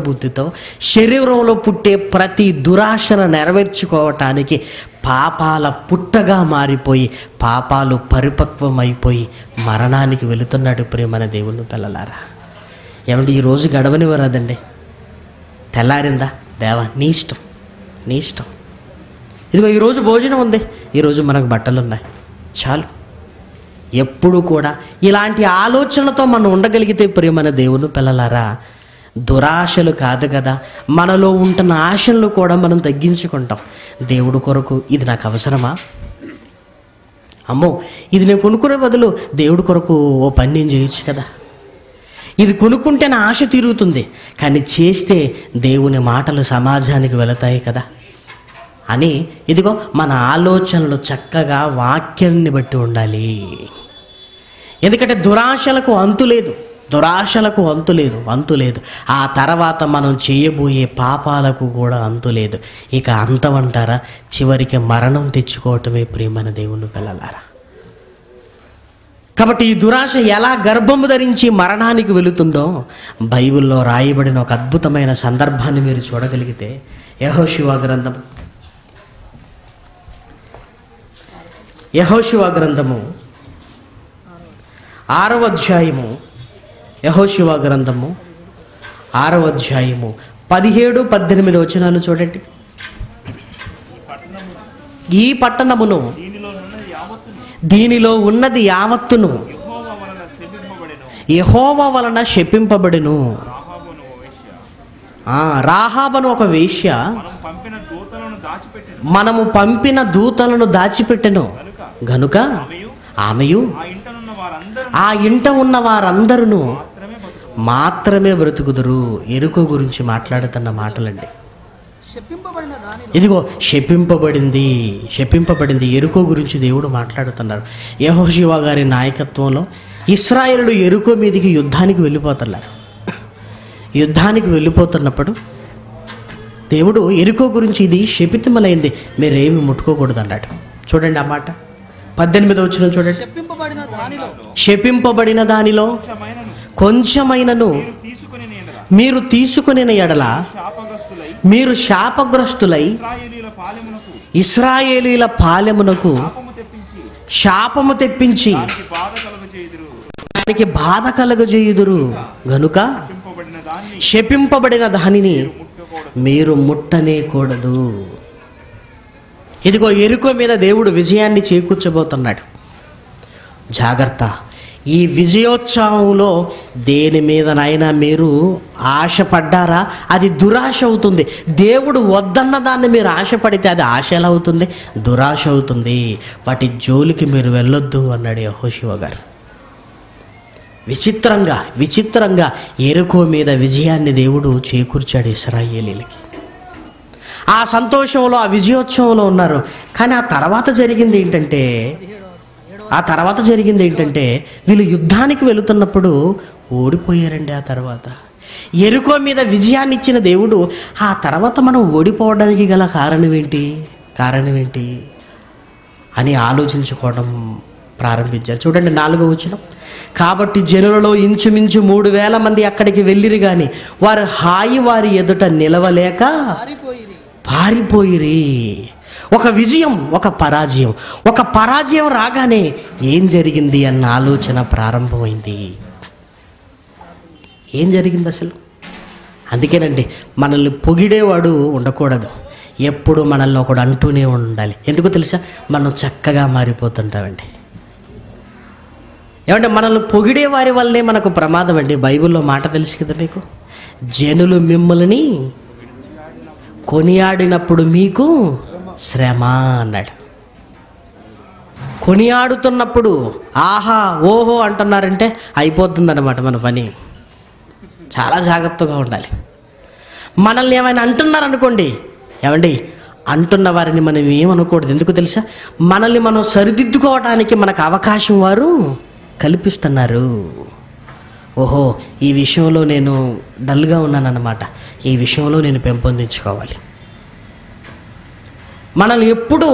బుద్ధితో శరీరంలో పుట్టే ప్రతి దురాశను నెరవేర్చుకోవటానికి పాపాల పుట్టగా మారిపోయి, పాపాలు పరిపక్వమైపోయి మరణానికి వెళుతున్నాడు. ప్రియమైన దేవుని పిల్లలారా, ఈరోజు గడవనివ్వరాదండి. తెల్లారిందా? దేవా నీ ఇష్టం. ఇదిగో ఈరోజు భోజనం ఉంది, ఈరోజు మనకు బట్టలు ఉన్నాయి, చాలు. ఎప్పుడు కూడా ఇలాంటి ఆలోచనతో మనం ఉండగలిగితే ప్రియమైన దేవుని పిల్లలారా, దురాశలు కాదు కదా, మనలో ఉంటున్న ఆశలను కూడా మనం తగ్గించుకుంటాం. దేవుడు కొరకు ఇది నాకు అవసరమా? అమ్మో ఇది నేను కొనుక్కునే బదులు దేవుడి కొరకు ఓ పని నేను చేయొచ్చు కదా, ఇది కొనుక్కుంటే నా ఆశ తీరుతుంది, కానీ చేస్తే దేవుని మాటలు సమాజానికి వెళతాయి కదా అని ఇదిగో మన ఆలోచనలు చక్కగా వాక్యాన్ని బట్టి ఉండాలి. ఎందుకంటే దురాశలకు అంతు లేదు, దురాశలకు అంతు లేదు. ఆ తర్వాత మనం చేయబోయే పాపాలకు కూడా అంతు లేదు. ఇక అంతమంటారా, చివరికి మరణం తెచ్చుకోవటమే ప్రియమైన దేవుని పిల్లలారా. కాబట్టి ఈ దురాశ ఎలా గర్భము ధరించి మరణానికి వెళుతుందో బైబిల్లో రాయబడిన ఒక అద్భుతమైన సందర్భాన్ని మీరు చూడగలిగితే యెహోషువ గ్రంథము 6వ అధ్యాయము, యెహోషువ గ్రంథము 6వ అధ్యాయము 17-18 వచనాలు చూడండి. ఈ పట్టణమును దీనిలో ఉన్నది యావత్తును యెహోవా వలన శపింపబడెను. రాహాబను ఒక వేశ్య మనము పంపిన దూతలను దాచిపెట్టెను గనుక ఆమెయు ఆ ఇంట ఉన్న వారందరూ మాత్రమే బ్రతుకుదురు. ఎరుకో గురించి మాట్లాడుతున్న మాటలండి. ఇదిగో శపింపబడింది ఎరుకో గురించి దేవుడు మాట్లాడుతున్నారు. యెహోషువ గారి నాయకత్వంలో ఇశ్రాయేలులు ఎరుకో మీదకి యుద్ధానికి వెళ్ళిపోతున్నప్పుడు దేవుడు ఎరుకో గురించి ఇది శపితమలైంది, మీరేమి ముట్టుకోకూడదు అన్నాడు. చూడండి ఆ మాట 18వ వచనం చూడండి. శపింపబడిన దానిలో కొంచెమైనను మీరు తీసుకునే ఎడల మీరు శాపగ్రస్తులై ఇశ్రాయేలీల పాలెమునకు శాపము తెప్పించి దానికి బాధ కలుగజేయుదురు గనుక శపింపబడిన దానిని మీరు ముట్టనే కూడదు. ఇదిగో ఎరుకో మీద దేవుడు విజయాన్ని చేకూర్చబోతున్నాడు. జాగ్రత్త, ఈ విజయోత్సవంలో దేని మీదనైనా మీరు ఆశపడ్డారా అది దురాశ అవుతుంది. దేవుడు వద్దన్న దాన్ని మీరు ఆశపడితే అది ఆశ ఎలా అవుతుంది? దురాశ అవుతుంది. వాటి జోలికి మీరు వెళ్ళొద్దు అన్నాడు యెహోషువ గారు. విచిత్రంగా ఎరుకో మీద విజయాన్ని దేవుడు చేకూర్చాడు ఇశ్రాయేలీలకి. ఆ సంతోషంలో ఆ విజయోత్సవంలో ఉన్నారు. కానీ ఆ తర్వాత జరిగింది ఏంటంటే వీళ్ళు యుద్ధానికి వెళుతున్నప్పుడు ఓడిపోయారండి. ఆ తర్వాత ఎరుకో మీద విజయాన్ని ఇచ్చిన దేవుడు ఆ తర్వాత మనం ఓడిపోవడానికి గల కారణం ఏంటి అని ఆలోచించుకోవడం ప్రారంభించారు. చూడండి 4వ వచనం. కాబట్టి జనులలో ఇంచుమించు 3000 మంది అక్కడికి వెళ్ళిరి గాని వారు వారి ఎదుట నిలవలేక పారిపోయిరి. ఒక విజయం, ఒక పరాజయం రాగానే ఏం జరిగింది అన్న ఆలోచన ప్రారంభమైంది. ఏం జరిగింది అసలు? అందుకేనండి మనల్ని పొగిడేవాడు ఉండకూడదు, ఎప్పుడు మనల్ని ఒకడు అంటూనే ఉండాలి. ఎందుకో తెలుసా? మనం చక్కగా మారిపోతుంటామండి. ఏమంటే మనల్ని పొగిడే వారి వల్లే మనకు ప్రమాదం అండి. బైబిల్లో మాట తెలుసు కదా మీకు, జనులు మిమ్మల్ని కొనియాడినప్పుడు మీకు శ్రమ అన్నాడు. కొనియాడుతున్నప్పుడు ఆహా ఓహో అంటున్నారంటే అయిపోతుందన్నమాట మన పని. చాలా జాగ్రత్తగా ఉండాలి. మనల్ని ఏమైనా అంటున్నారనుకోండి, ఏమండి అంటున్న వారిని మనం ఏమనుకోవద్దు. ఎందుకు తెలుసా? మనల్ని మనం సరిదిద్దుకోవడానికి మనకు అవకాశం వారు కల్పిస్తున్నారు. ఓహో ఈ విషయంలో నేను డల్గా ఉన్నానన్నమాట, ఈ విషయంలో నేను పెంపొందించుకోవాలి. మనల్ని ఎప్పుడు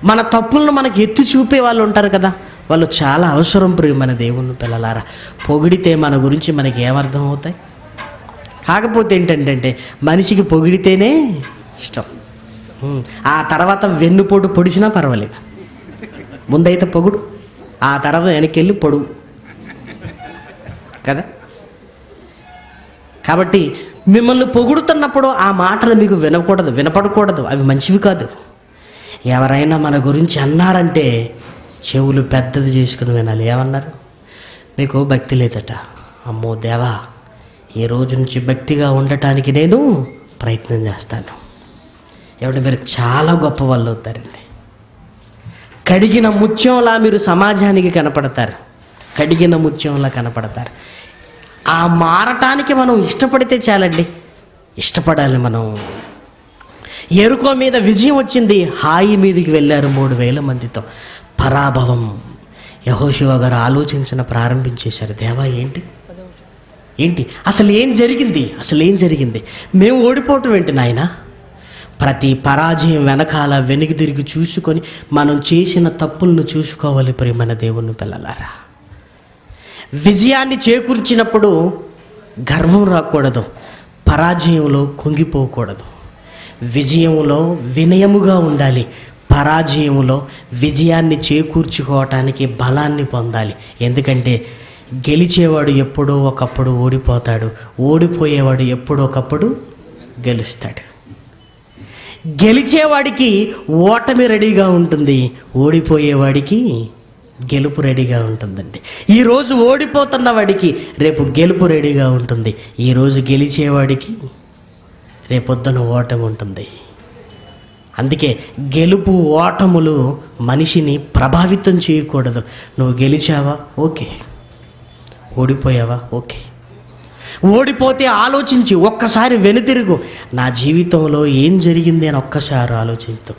మన తప్పులను మనకి ఎత్తి చూపే వాళ్ళు ఉంటారు కదా, వాళ్ళు చాలా అవసరం ప్రియమైన దేవుని పిల్లలారా. పొగిడితే మన గురించి మనకి ఏమర్థం అవుతాయి? కాకపోతే ఏంటంటే మనిషికి పొగిడితేనే ఇష్టం. ఆ తర్వాత వెన్నుపోటు పొడిచినా పర్వాలేదు, ముందైతే పొగుడు, ఆ తర్వాత వెనక్కి వెళ్ళి పొడుగు కదా. కాబట్టి మిమ్మల్ని పొగుడుతున్నప్పుడు ఆ మాటలు మీకు వినపడకూడదు, అవి మంచివి కాదు. ఎవరైనా మన గురించి అన్నారంటే చెవులు పెద్దది చేసుకుని వినాలి. ఏమన్నారు? మీకు భక్తి లేదట, అమ్మో దేవా ఈ రోజు నుంచి భక్తిగా ఉండటానికి నేను ప్రయత్నం చేస్తాను. ఏమంటే మీరు చాలా గొప్ప వాళ్ళు అవుతారండి, కడిగిన ముత్యంలా మీరు సమాజానికి కనపడతారు, కడిగిన ముత్యంలా కనపడతారు. ఆ మారటానికి మనం ఇష్టపడితే చాలండి, ఇష్టపడాలి మనం. ఎరుకో మీద విజయం వచ్చింది, హాయి మీదకి వెళ్ళారు 3000 మందితో. పరాభవం. యెహోషువ గారు ఆలోచించిన ప్రారంభించేశారు, దేవా ఏంటి అసలు ఏం జరిగింది, మేము ఓడిపోవటం ఏంటి నాయనా? ప్రతి పరాజయం వెనకాల వెనుక తిరిగి చూసుకొని మనం చేసిన తప్పులను చూసుకోవాలి. ప్రియమైన దేవుని పిల్లలారా, విజయాన్ని చేకూర్చినప్పుడు గర్వం రాకూడదు, పరాజయంలో కుంగిపోకూడదు. విజయంలో వినయముగా ఉండాలి, పరాజయంలో విజయాన్ని చేకూర్చుకోవటానికి బలాన్ని పొందాలి. ఎందుకంటే గెలిచేవాడు ఎప్పుడో ఒకప్పుడు ఓడిపోతాడు, ఓడిపోయేవాడు ఎప్పుడో ఒకప్పుడు గెలుస్తాడు. గెలిచేవాడికి ఓటమి రెడీగా ఉంటుంది, ఓడిపోయేవాడికి గెలుపు రెడీగా ఉంటుందండి. ఈరోజు ఓడిపోతున్న వాడికి రేపు గెలుపు రెడీగా ఉంటుంది, ఈరోజు గెలిచేవాడికి రేపొద్దున ఓటమి ఉంటుంది. అందుకే గెలుపు ఓటములు మనిషిని ప్రభావితం చేయకూడదు. నువ్వు గెలిచావా ఓకే, ఓడిపోయావా ఓకే. ఓడిపోతే ఆలోచించి ఒక్కసారి వెనుతిరుగు, నా జీవితంలో ఏం జరిగింది అని ఒక్కసారి ఆలోచిస్తూ.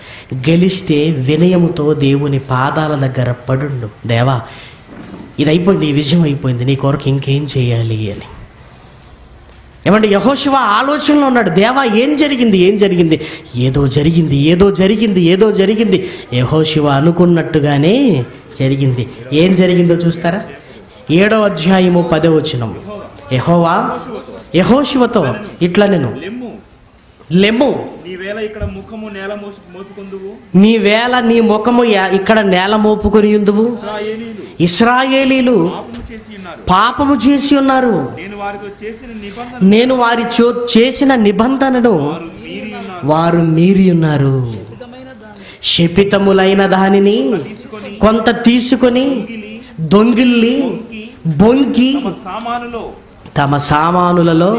గెలిస్తే వినయముతో దేవుని పాదాల దగ్గర పడుండు, దేవా ఇది అయిపోయింది, ఈ విజయం అయిపోయింది, నీ కొరకు ఇంకేం చేయాలి అని. ఏమంటే యెహోషువ ఆలోచనలో ఉన్నాడు, దేవా ఏం జరిగింది, ఏదో జరిగింది. యెహోషువ అనుకున్నట్టుగానే జరిగింది. ఏం జరిగిందో చూస్తారా? 7వ అధ్యాయము 10వ వచనం. యెహోవా యెహోషువతో ఇట్లా నేను లెమ్ము, నీవేళ నీ ముఖము ఇక్కడ నేల మోపుకొని ఉందువు. ఇశ్రాయేలీలు పాపము చేసి ఉన్నారు, నేను వారి చేసిన నిబంధనను వారు మీరి ఉన్నారు. శపితములైన దానిని కొంత తీసుకొని దొంగిల్లి బొంకి తమ సామానులలో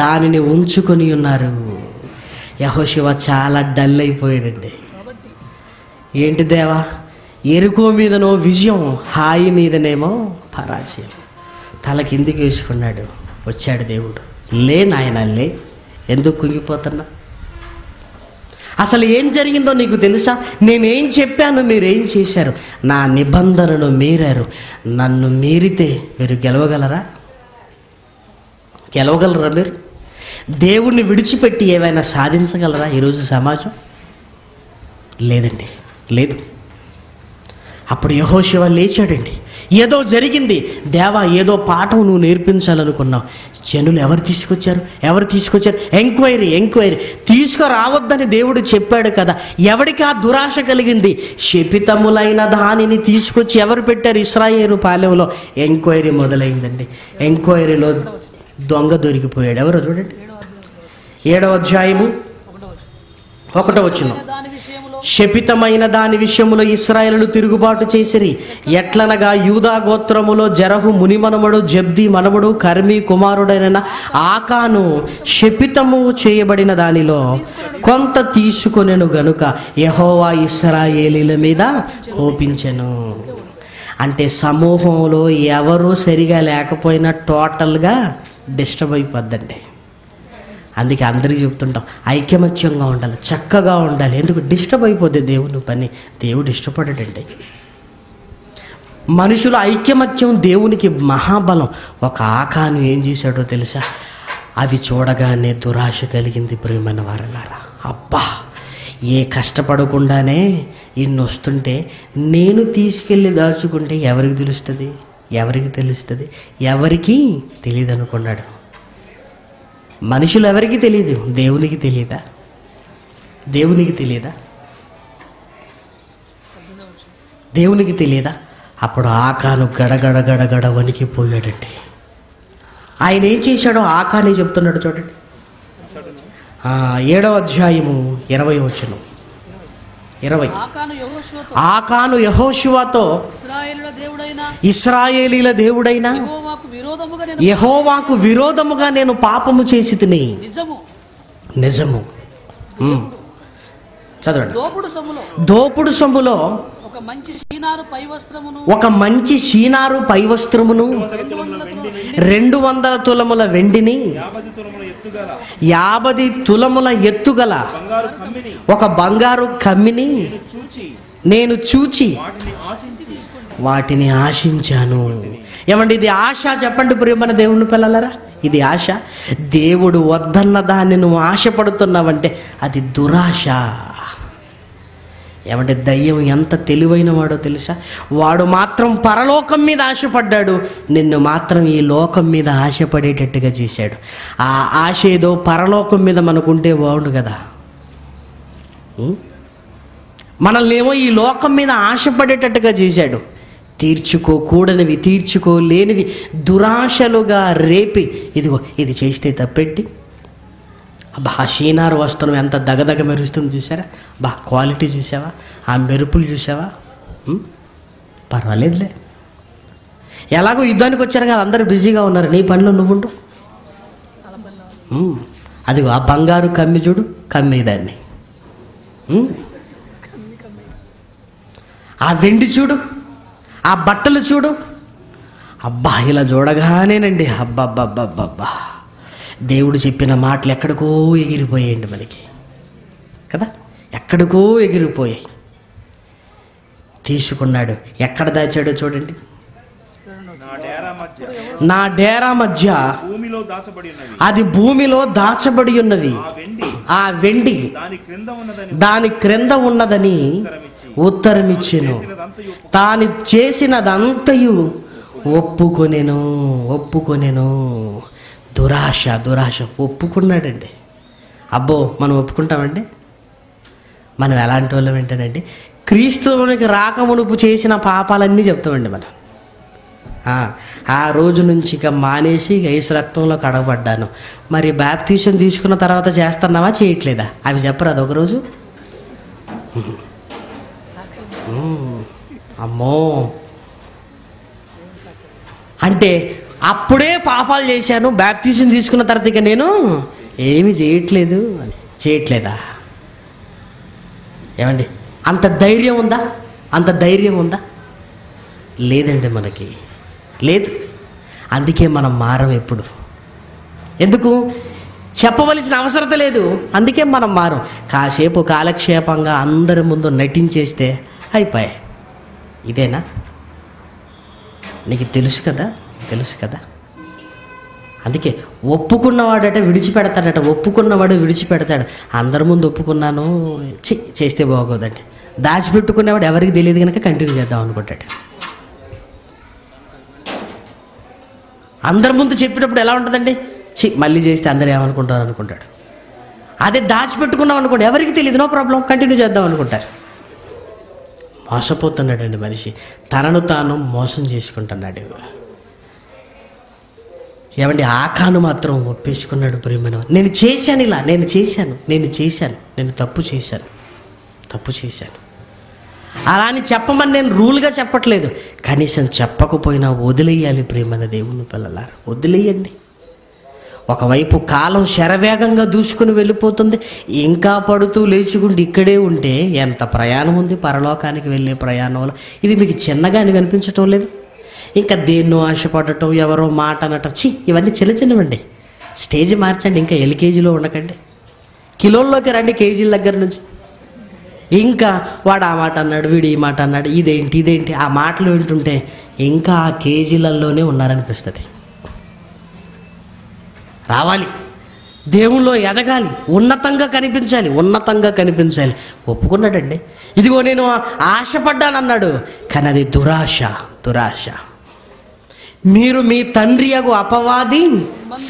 దానిని ఉంచుకొని ఉన్నారు. యెహోషువ చాలా డల్ అయిపోయాడండి. ఏంటి దేవా, ఎరుకో మీదనో విజయం, హాయి మీదనేమో పరాజయం. తల కిందికి వేసుకున్నాడు. వచ్చాడు దేవుడు, లే నాయన లే, ఎందుకు కుంగిపోతున్నా? అసలు ఏం జరిగిందో నీకు తెలుసా? నేనేం చెప్పాను, మీరేం చేశారు? నా నిబంధనను మీరారు. నన్ను మీరితే మీరు గెలవగలరా మీరు? దేవుణ్ణి విడిచిపెట్టి ఏమైనా సాధించగలరా ఈరోజు సమాజం? లేదండి, లేదు. అప్పుడు యెహోషువ లేచాడండి. ఏదో జరిగింది, దేవా ఏదో పాఠం నువ్వు నేర్పించాలనుకున్నావు. జనులు ఎవరు తీసుకొచ్చారు? ఎంక్వైరీ తీసుకురావద్దని దేవుడు చెప్పాడు కదా. ఎవరికి ఆ దురాశ కలిగింది? శపితములైన దానిని తీసుకొచ్చి ఎవరు పెట్టారు? ఇశ్రాయేలు పాలెంలో ఎంక్వైరీ మొదలైందండి. ఎంక్వైరీలో దొంగ దొరికిపోయాడు. ఎవరో చూడండి, 7వ అధ్యాయము 1వ వచనం. శపితమైన దాని విషయములో ఇశ్రాయేలు తిరుగుబాటు చేసిరి. ఎట్లనగా యూదా గోత్రములో జరహు మునిమనముడు జబ్ది మనముడు కర్మీ కుమారుడైన ఆకాను శపితము చేయబడిన దానిలో కొంత తీసుకొనెను గనుక యెహోవా ఇశ్రాయేలీల మీద కోపించెను. అంటే సమూహంలో ఎవరూ సరిగా లేకపోయినా టోటల్గా డిస్టర్బ్ అయిపోద్దండి. అందుకే అందరికీ చెప్తుంటాం, ఐకమత్యంగా ఉండాలి, చక్కగా ఉండాలి. ఎందుకు డిస్టర్బ్ అయిపోద్ది దేవుని పని? దేవుడు ఇష్టపడడండి. మనుషుల ఐకమత్యం దేవునికి మహాబలం. ఒక ఆకాను ఏం చేశాడో తెలుసా? అవి చూడగానే దురాశ కలిగింది. ప్రియమైన వారలారా, అబ్బా ఏ కష్టపడకుండానే ఇన్ని వస్తుంటే నేను తీసుకెళ్ళి దాచుకుంటే ఎవరికి తెలుస్తుంది? ఎవరికి తెలియదు అనుకున్నాడు. మనుషులు ఎవరికి తెలియదు, దేవునికి తెలియదా? దేవునికి తెలియదా? అప్పుడు ఆకాను గడగడ వణికిపోయాడండి. ఆయన ఏం చేశాడో ఆకానే చెప్తున్నాడు చూడండి. 7వ అధ్యాయము 20వ వచనం. 20. ఆకాను యెహోషువతో ఇశ్రాయేలీల దేవుడైన యెహోవాకు విరోధముగా నేను పాపము చేసి తిని. నిజము. చదవండి. దోపుడు సొమ్ములో ఒక మంచి షీనారు పై వస్త్రమును ఒక మంచి షీనారు పై వస్త్రమును 200 తులముల వెండిని 50 తులముల ఎత్తుగల ఒక బంగారు కమ్మిని నేను చూచి వాటిని ఆశించాను. ఏమండి ఇది ఆశ? చెప్పండి ప్రియమైన దేవుని పిల్లలరా, ఇది ఆశ. దేవుడు వద్దన్న దాన్ని నువ్వు ఆశపడుతున్నావంటే అది దురాశ. ఏమంటే దయ్యం ఎంత తెలివైన వాడో తెలుసా? వాడు మాత్రం పరలోకం మీద ఆశపడ్డాడు, నిన్ను మాత్రం ఈ లోకం మీద ఆశపడేటట్టుగా చేశాడు. ఆ ఆశ ఏదో పరలోకం మీద మనకుంటే బాగుండు కదా. మనల్ని ఏమో ఈ లోకం మీద ఆశపడేటట్టుగా చేశాడు. తీర్చుకోకూడనివి, తీర్చుకోలేనివి దురాశలుగా రేపి, ఇదిగో ఇది చేస్తే తప్పెట్టి, అబ్బా షీనారు వస్త్రం ఎంత దగదగ మెరుస్తుంది చూసారా, బా క్వాలిటీ చూసావా, ఆ మెరుపులు చూసావా, పర్వాలేదులే, ఎలాగో యుద్ధానికి వచ్చారు కదా, అందరూ బిజీగా ఉన్నారు, నీ పనిలో నువ్వుండు. అదిగో ఆ బంగారు కమ్మి చూడు, కమ్మేదాన్ని, ఆ వెండి చూడు, ఆ బట్టలు చూడు, అబ్బా ఇలా చూడగానేనండి అబ్బబ్బబ్బబ్బబ్బా దేవుడు చెప్పిన మాటలు ఎక్కడికో ఎగిరిపోయాయండి మనకి కదా, ఎక్కడికో ఎగిరిపోయాయి. తీసుకున్నాడు, ఎక్కడ దాచాడో చూడండి. నా డేరా మధ్య అది భూమిలో దాచబడి ఉన్నది. ఆ వెండి దాని క్రింద ఉన్నదని ఉత్తరమిచ్చెను. తాను చేసినదంతయు ఒప్పుకొనెను. దురాశ ఒప్పుకున్నాడండి. అబ్బో మనం ఒప్పుకుంటామండి? మనం ఎలాంటి వాళ్ళం ఏంటనండి, క్రీస్తులోనికి రాకమునుపు చేసిన పాపాలన్నీ చెప్తామండి మనం. ఆ రోజు నుంచి ఇక మానేసి ఇక యేసు రక్తంలో కడగబడ్డాను. మరి బాప్టిజం తీసుకున్న తర్వాత చేస్తున్నావా, చేయట్లేదా? అవి చెప్పరు అదొక రోజు. అమ్మో, అంటే అప్పుడే పాపాలు చేశాను, బాప్టిజం తీసుకున్న తర్వాత ఇక నేను ఏమి చేయట్లేదు అని చేయట్లేదా? ఏమండి అంత ధైర్యం ఉందా? అంత ధైర్యం ఉందా? లేదండి, మనకి లేదు. అందుకే మనం మారం ఎప్పుడు. ఎందుకు? చెప్పవలసిన అవసరత లేదు, అందుకే మనం మారం. కాసేపు కాలక్షేపంగా అందరి ముందు నటించేస్తే అయిపోయాయి. ఇదేనా? నీకు తెలుసు కదా. అందుకే ఒప్పుకున్నవాడట విడిచిపెడతాడట. ఒప్పుకున్నవాడు విడిచిపెడతాడు. అందరి ముందు ఒప్పుకున్నాను చేస్తే బాగోదండి. దాచిపెట్టుకునేవాడు ఎవరికి తెలియదు కనుక కంటిన్యూ చేద్దాం అనుకుంటాడు. అందరి ముందు చెప్పేటప్పుడు ఎలా ఉంటుందండి, మళ్ళీ చేస్తే అందరు ఏమనుకుంటారు అనుకుంటాడు. అదే దాచిపెట్టుకున్నాం అనుకోండి, ఎవరికి తెలియదు, నో ప్రాబ్లం, కంటిన్యూ చేద్దాం అనుకుంటారు. మోసపోతున్నాడండి మనిషి, తనను తాను మోసం చేసుకుంటున్నాడు. ఏమండి ఆకాను మాత్రం ఒప్పేసుకున్నాడు. ప్రేమను నేను చేశాను, ఇలా నేను తప్పు చేశాను అలా అని చెప్పమని నేను రూల్గా చెప్పట్లేదు. కనీసం చెప్పకపోయినా వదిలేయాలి. ప్రేమన దేవుని పిల్లలారా, వదిలేయండి. ఒకవైపు కాలం శరవేగంగా దూసుకుని వెళ్ళిపోతుంది, ఇంకా పడుతూ లేచుకుంటూ ఇక్కడే ఉంటే ఎంత ప్రయాణం ఉంది పరలోకానికి వెళ్ళే ప్రయాణంలో. ఇవి మీకు చిన్నగా అని కనిపించటం లేదు? ఇంకా దేన్నో ఆశపడటం, ఎవరో మాట అనటం, ఇవన్నీ చిన్నవండి. స్టేజ్ మార్చండి, ఇంకా ఎల్కేజీలో ఉండకండి, కిలోల్లోకి రండి, కేజీల దగ్గర నుంచి. ఇంకా వాడు ఆ మాట అన్నాడు, వీడు ఈ మాట అన్నాడు, ఇదేంటి ఆ మాటలు వింటుంటే ఇంకా ఆ కేజీలలోనే ఉన్నారనిపిస్తుంది. రావాలి, దేవుల్లో ఎదగాలి, ఉన్నతంగా కనిపించాలి. ఒప్పుకున్నాడండి. ఇదిగో నేను ఆశపడ్డానన్నాడు, కానీ అది దురాశ. మీరు మీ తండ్రి యగు అపవాది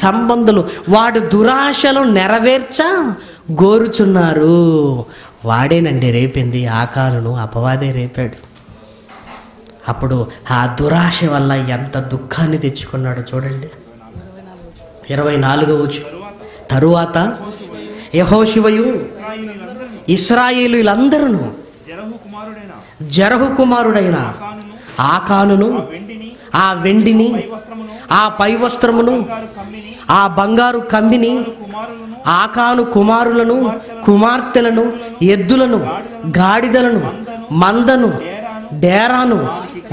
సంబంధులు, వాడు దురాశలు నెరవేర్చ గోరుచున్నారు. వాడేనండి రేపింది ఆకానును, అపవాదే రేపాడు. అప్పుడు ఆ దురాశ వల్ల ఎంత దుఃఖాన్ని తెచ్చుకున్నాడో చూడండి. 24వ వచనం. తరువాత యెహోషువయు ఇశ్రాయేలీయులందరూ జెరహు కుమారుడైన ఆకానును, ఆ వెండిని, ఆ పై వస్త్రమును, ఆ బంగారు కమ్మిని, ఆకాను కుమారులను, కుమార్తెలను, ఎద్దులను, గాడిదలను, మందను, డేరాను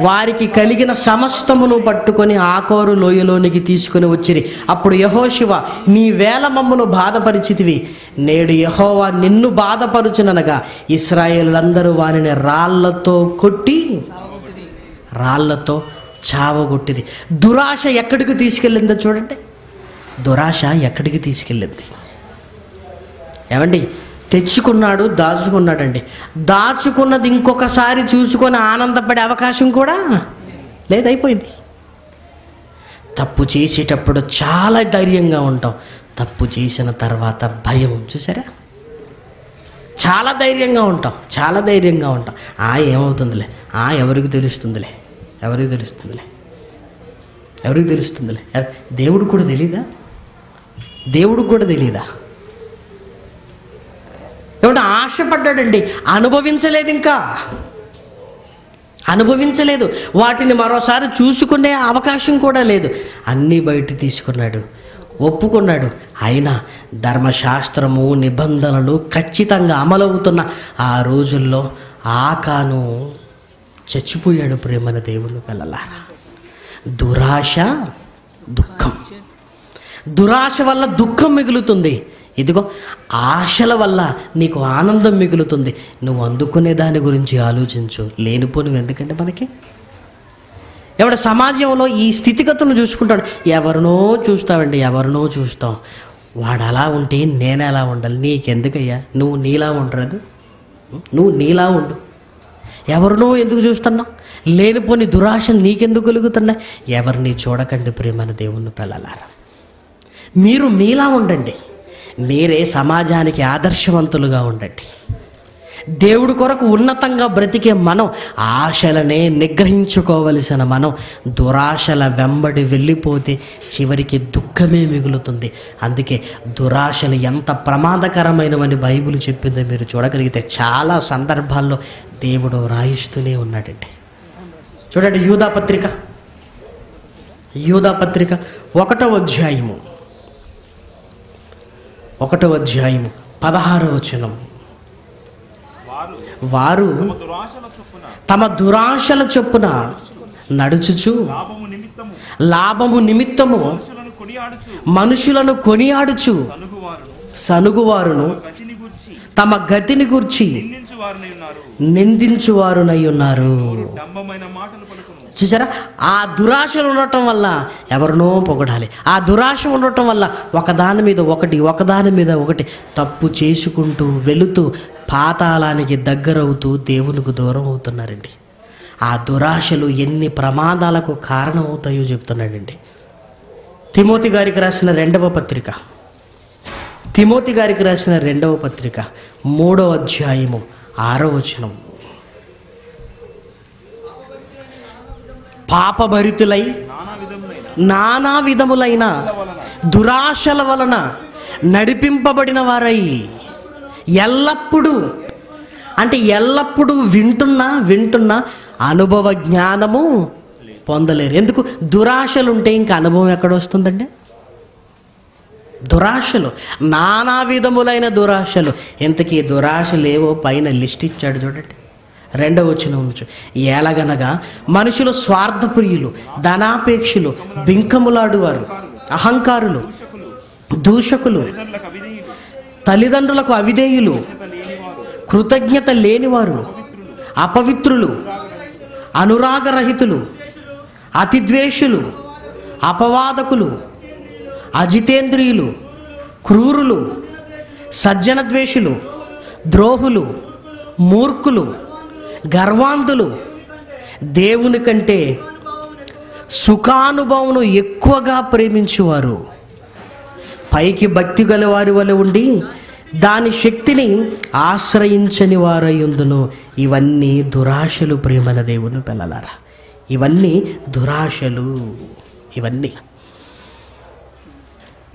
వారికి కలిగిన సమస్తమును పట్టుకొని ఆకోరు లోయలోనికి తీసుకుని వచ్చిరి. అప్పుడు యెహోషువ, నీ వేళ మమ్మను బాధపరిచితివి, నేడు యెహోవా నిన్ను బాధపరుచుననగా ఇశ్రాయేలులందరూ వారిని రాళ్లతో కొట్టి రాళ్లతో చావగొట్టిరి. దురాశ ఎక్కడికి తీసుకెళ్ళిందో చూడండి. దురాశ ఎక్కడికి తీసుకెళ్ళింది? ఏమండి, తెచ్చుకున్నాడు, దాచుకున్నాడండి. దాచుకున్నది ఇంకొకసారి చూసుకొని ఆనందపడే అవకాశం కూడా లేదైపోయింది. తప్పు చేసేటప్పుడు చాలా ధైర్యంగా ఉంటాం, తప్పు చేసిన తర్వాత భయం. చూసారా, చాలా ధైర్యంగా ఉంటాం, చాలా ధైర్యంగా ఉంటాం. ఏమవుతుందిలే, ఎవరికి తెలుస్తుందిలే, ఎవరికి తెలుస్తుందిలే, ఎవరికి తెలుస్తుందిలే. దేవుడికి కూడా తెలీదా? దేవుడికి కూడా తెలీదా? ఏమంటే ఆశపడ్డాడండి, అనుభవించలేదు, ఇంకా అనుభవించలేదు. వాటిని మరోసారి చూసుకునే అవకాశం కూడా లేదు. అన్నీ బయట తీసుకున్నాడు, ఒప్పుకున్నాడు. అయినా ధర్మశాస్త్రము నిబంధనలు ఖచ్చితంగా అమలవుతున్న ఆ రోజుల్లో ఆకాను చచ్చిపోయాడు. ప్రేమన దేవుని పిల్లలారా, దురాశ, దుఃఖం. దురాశ వల్ల దుఃఖం మిగులుతుంది. ఇదిగో, ఆశల వల్ల నీకు ఆనందం మిగులుతుంది. నువ్వు అందుకునే దాని గురించి ఆలోచించు. లేనిపోను ఎందుకంటే మనకి ఎవడ సమాజంలో ఈ స్థితిగతులను చూసుకుంటాడు. ఎవరినో చూస్తావండి, ఎవరినో చూస్తాం. వాడు అలా ఉంటే నేను ఎలా ఉండాలి? నీకెందుకయ్యా? నువ్వు నీలా ఉండరాదు, నువ్వు నీలా ఉండు. ఎవరినో ఎందుకు చూస్తున్నావు? లేనిపోని దురాశలు నీకెందుకు కలుగుతున్నాయి? ఎవరిని చూడకండి ప్రేమన దేవుని పిల్లలారా. మీరు మీలా ఉండండి, మీరే సమాజానికి ఆదర్శవంతులుగా ఉండండి. దేవుడి కొరకు ఉన్నతంగా బ్రతికే మనం, ఆశలనే నిగ్రహించుకోవలసిన మనం దురాశల వెంబడి వెళ్ళిపోతే చివరికి దుఃఖమే మిగులుతుంది. అందుకే దురాశలు ఎంత ప్రమాదకరమైనవని బైబిల్ చెప్పిందో మీరు చూడగలిగితే చాలా సందర్భాల్లో దేవుడు రాయిస్తూనే ఉన్నాడండి. చూడండి, యూదాపత్రిక 1వ అధ్యాయము 16వ వచనం. వారు తమ దురాశల చొప్పున నడుచుచు లాభము నిమిత్తము మనుషులను కొనియాడుచు సనుగువారును తమ గతిని గూర్చి నిందించువారునై ఉన్నారు. చూసారా, ఆ దురాశలు ఉండటం వల్ల ఎవరినో పొగడాలి. ఆ దురాశ ఉండటం వల్ల ఒకదాని మీద ఒకటి తప్పు చేసుకుంటూ వెళుతూ పాతాళానికి దగ్గరవుతూ దేవునికి దూరం అవుతున్నారండి. ఆ దురాశలు ఎన్ని ప్రమాదాలకు కారణమవుతాయో చెప్తున్నాడండి. తిమోతి గారికి రాసిన 2వ పత్రిక 3వ అధ్యాయము 6వ వచనం. పాపభరితులై నానా విధములైన దురాశల వలన నడిపింపబడిన వారై ఎల్లప్పుడూ వింటున్నా అనుభవ జ్ఞానము పొందలేరు. ఎందుకు? దురాశలు ఉంటే ఇంకా అనుభవం ఎక్కడ వస్తుందండి? దురాశలు, నానా విధములైన దురాశలు. ఇంతకీ దురాశలు ఏవో పైన లిస్ట్ ఇచ్చాడు చూడండి. 2వ వచనం నుంచి, ఎలాగనగా మనుషులు స్వార్థప్రియులు, ధనాపేక్షులు, బింకములాడువారు, అహంకారులు, దూషకులు, తల్లిదండ్రులకు అవిధేయులు, కృతజ్ఞత లేనివారు, అపవిత్రులు, అనురాగరహితులు, అతిద్వేషులు, అపవాదకులు, అజితేంద్రియులు, క్రూరులు, సజ్జనద్వేషులు, ద్రోహులు, మూర్ఖులు, గర్వాంధులు, దేవుని కంటే సుఖానుభవమును ఎక్కువగా ప్రేమించువారు, పైకి భక్తి గల వారి వలె ఉండి దాని శక్తిని ఆశ్రయించని వారయ్యుందును. ఇవన్నీ దురాశలు ప్రేమన దేవుని పిల్లలారా. ఇవన్నీ దురాశలు. ఇవన్నీ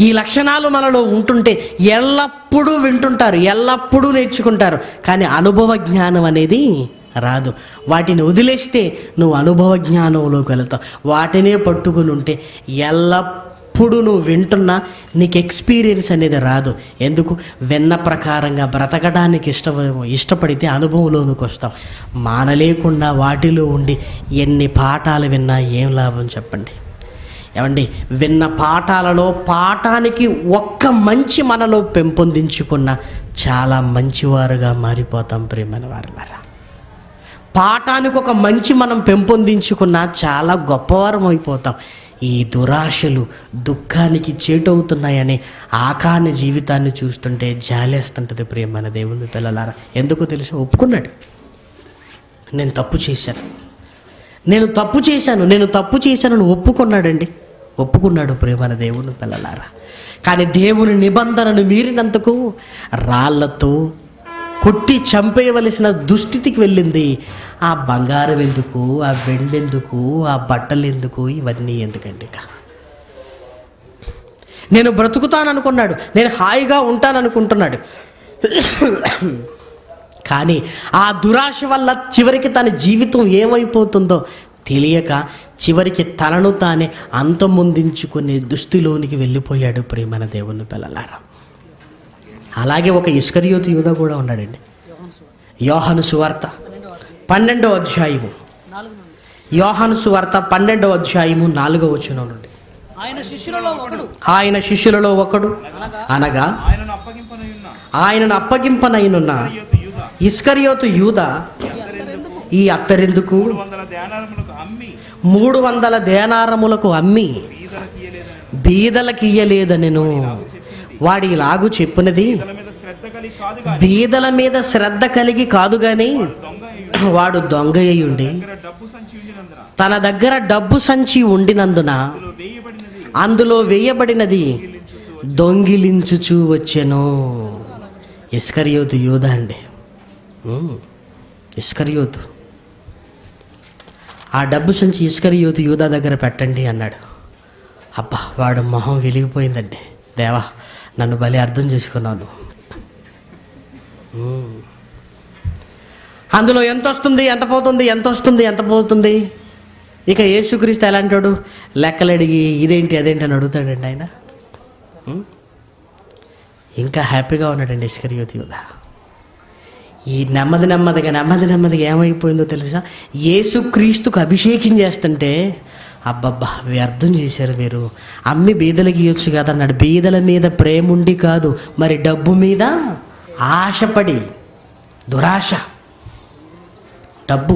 ఈ లక్షణాలు మనలో ఉంటుంటే ఎల్లప్పుడూ వింటుంటారు, ఎల్లప్పుడూ నేర్చుకుంటారు, కానీ అనుభవ జ్ఞానం అనేది రాదు. వాటిని వదిలేస్తే నువ్వు అనుభవ జ్ఞానంలోకి వెళ్తావు. వాటినే పట్టుకుని ఉంటే ఎల్లప్పుడూ ఎప్పుడు నువ్వు వింటున్నా నీకు ఎక్స్పీరియన్స్ అనేది రాదు. ఎందుకు? విన్న ప్రకారంగా బ్రతకడానికి ఇష్టపడితే అనుభవంలోనికి వస్తాం. మానలేకుండా వాటిలో ఉండి ఎన్ని పాఠాలు విన్నా ఏం లాభం చెప్పండి? ఏమండి, విన్న పాఠాలలో పాఠానికి ఒక్క మంచి మనలో పెంపొందించుకున్న చాలా మంచివారుగా మారిపోతాం ప్రియమైన వారులారా. పాఠానికి ఒక మంచి మనం పెంపొందించుకున్నా చాలా గొప్పవారం అయిపోతాం. ఈ దురాశలు దుఃఖానికి చేటవుతున్నాయని ఆకాని జీవితాన్ని చూస్తుంటే జాలేస్తుంటుంది ప్రియమైన దేవుని పిల్లలారా. ఎందుకో తెలుసా? ఒప్పుకున్నాడు, నేను తప్పు చేశాను ఒప్పుకున్నాడండి. ఒప్పుకున్నాడు ప్రియమైన దేవుని పిల్లలారా. కానీ దేవుని నిబంధనను మీరినందుకు రాళ్లతో కొట్టి చంపేయవలసిన దుస్థితికి వెళ్ళింది. ఆ బంగారం ఎందుకు, ఆ వెండి ఎందుకు, ఆ బట్టలు ఎందుకు, ఇవన్నీ ఎందుకండి? ఇక నేను బ్రతుకుతాననుకున్నాడు, నేను హాయిగా ఉంటాననుకుంటున్నాడు. కానీ ఆ దురాశ వల్ల చివరికి తన జీవితం ఏమైపోతుందో తెలియక చివరికి తనను తానే అంతమొందించుకునే దుస్థితిలోనికి వెళ్ళిపోయాడు ప్రియమైన దేవుని పిల్లలారా. అలాగే ఒక ఇస్కరియోతు యూదా కూడా ఉన్నాడండి. యోహాను సువార్త 12వ అధ్యాయము, యోహాను సువార్త 12వ అధ్యాయము 4వ వచనం నుండి, ఆయన శిష్యులలో ఒకడు అనగా ఆయనను అప్పగింపనైనున్న ఇస్కరియోతు యూదా ఈ అత్తరెందుకు 300 దేనారములకు అమ్మి బీదలకు ఇయ్యలేదనెను. వాడి ఇలాగు చెప్పినది బీదల మీద శ్రద్ధ కలిగి కాదు గాని వాడు దొంగ అయ్యుండి తన దగ్గర డబ్బు సంచి ఉండినందున అందులో వేయబడినది దొంగిలించుచూ వచ్చెను. ఇస్కరియోతు యూదా అండి. ఇస్కరియోతు ఆ డబ్బు సంచి ఇస్కరియోతు యూదా దగ్గర పెట్టండి అన్నాడు. అబ్బా, వాడు మొహం వెలిగిపోయిందండి. దేవా, నన్ను బలి అర్థం చేసుకున్నాను. అందులో ఎంత వస్తుంది, ఎంత పోతుంది. ఇక యేసుక్రీస్తు ఎలా అంటాడు? లెక్కలు అడిగి ఇదేంటి అదేంటి అని అడుగుతాడండి ఆయన. ఇంకా హ్యాపీగా ఉన్నాడండి ఇస్కరియోతు యూదా. ఈ నెమ్మదిగా ఏమైపోయిందో తెలుసా? యేసుక్రీస్తుకు అభిషేకం చేస్తుంటే అబ్బబ్బా వ్యర్థం చేశారు మీరు, అమ్మి బీదలకి ఇవ్వచ్చు కదా అన్నాడు. బీదల మీద ప్రేమ ఉండి కాదు, మరి డబ్బు మీద ఆశపడి, దురాశ, డబ్బు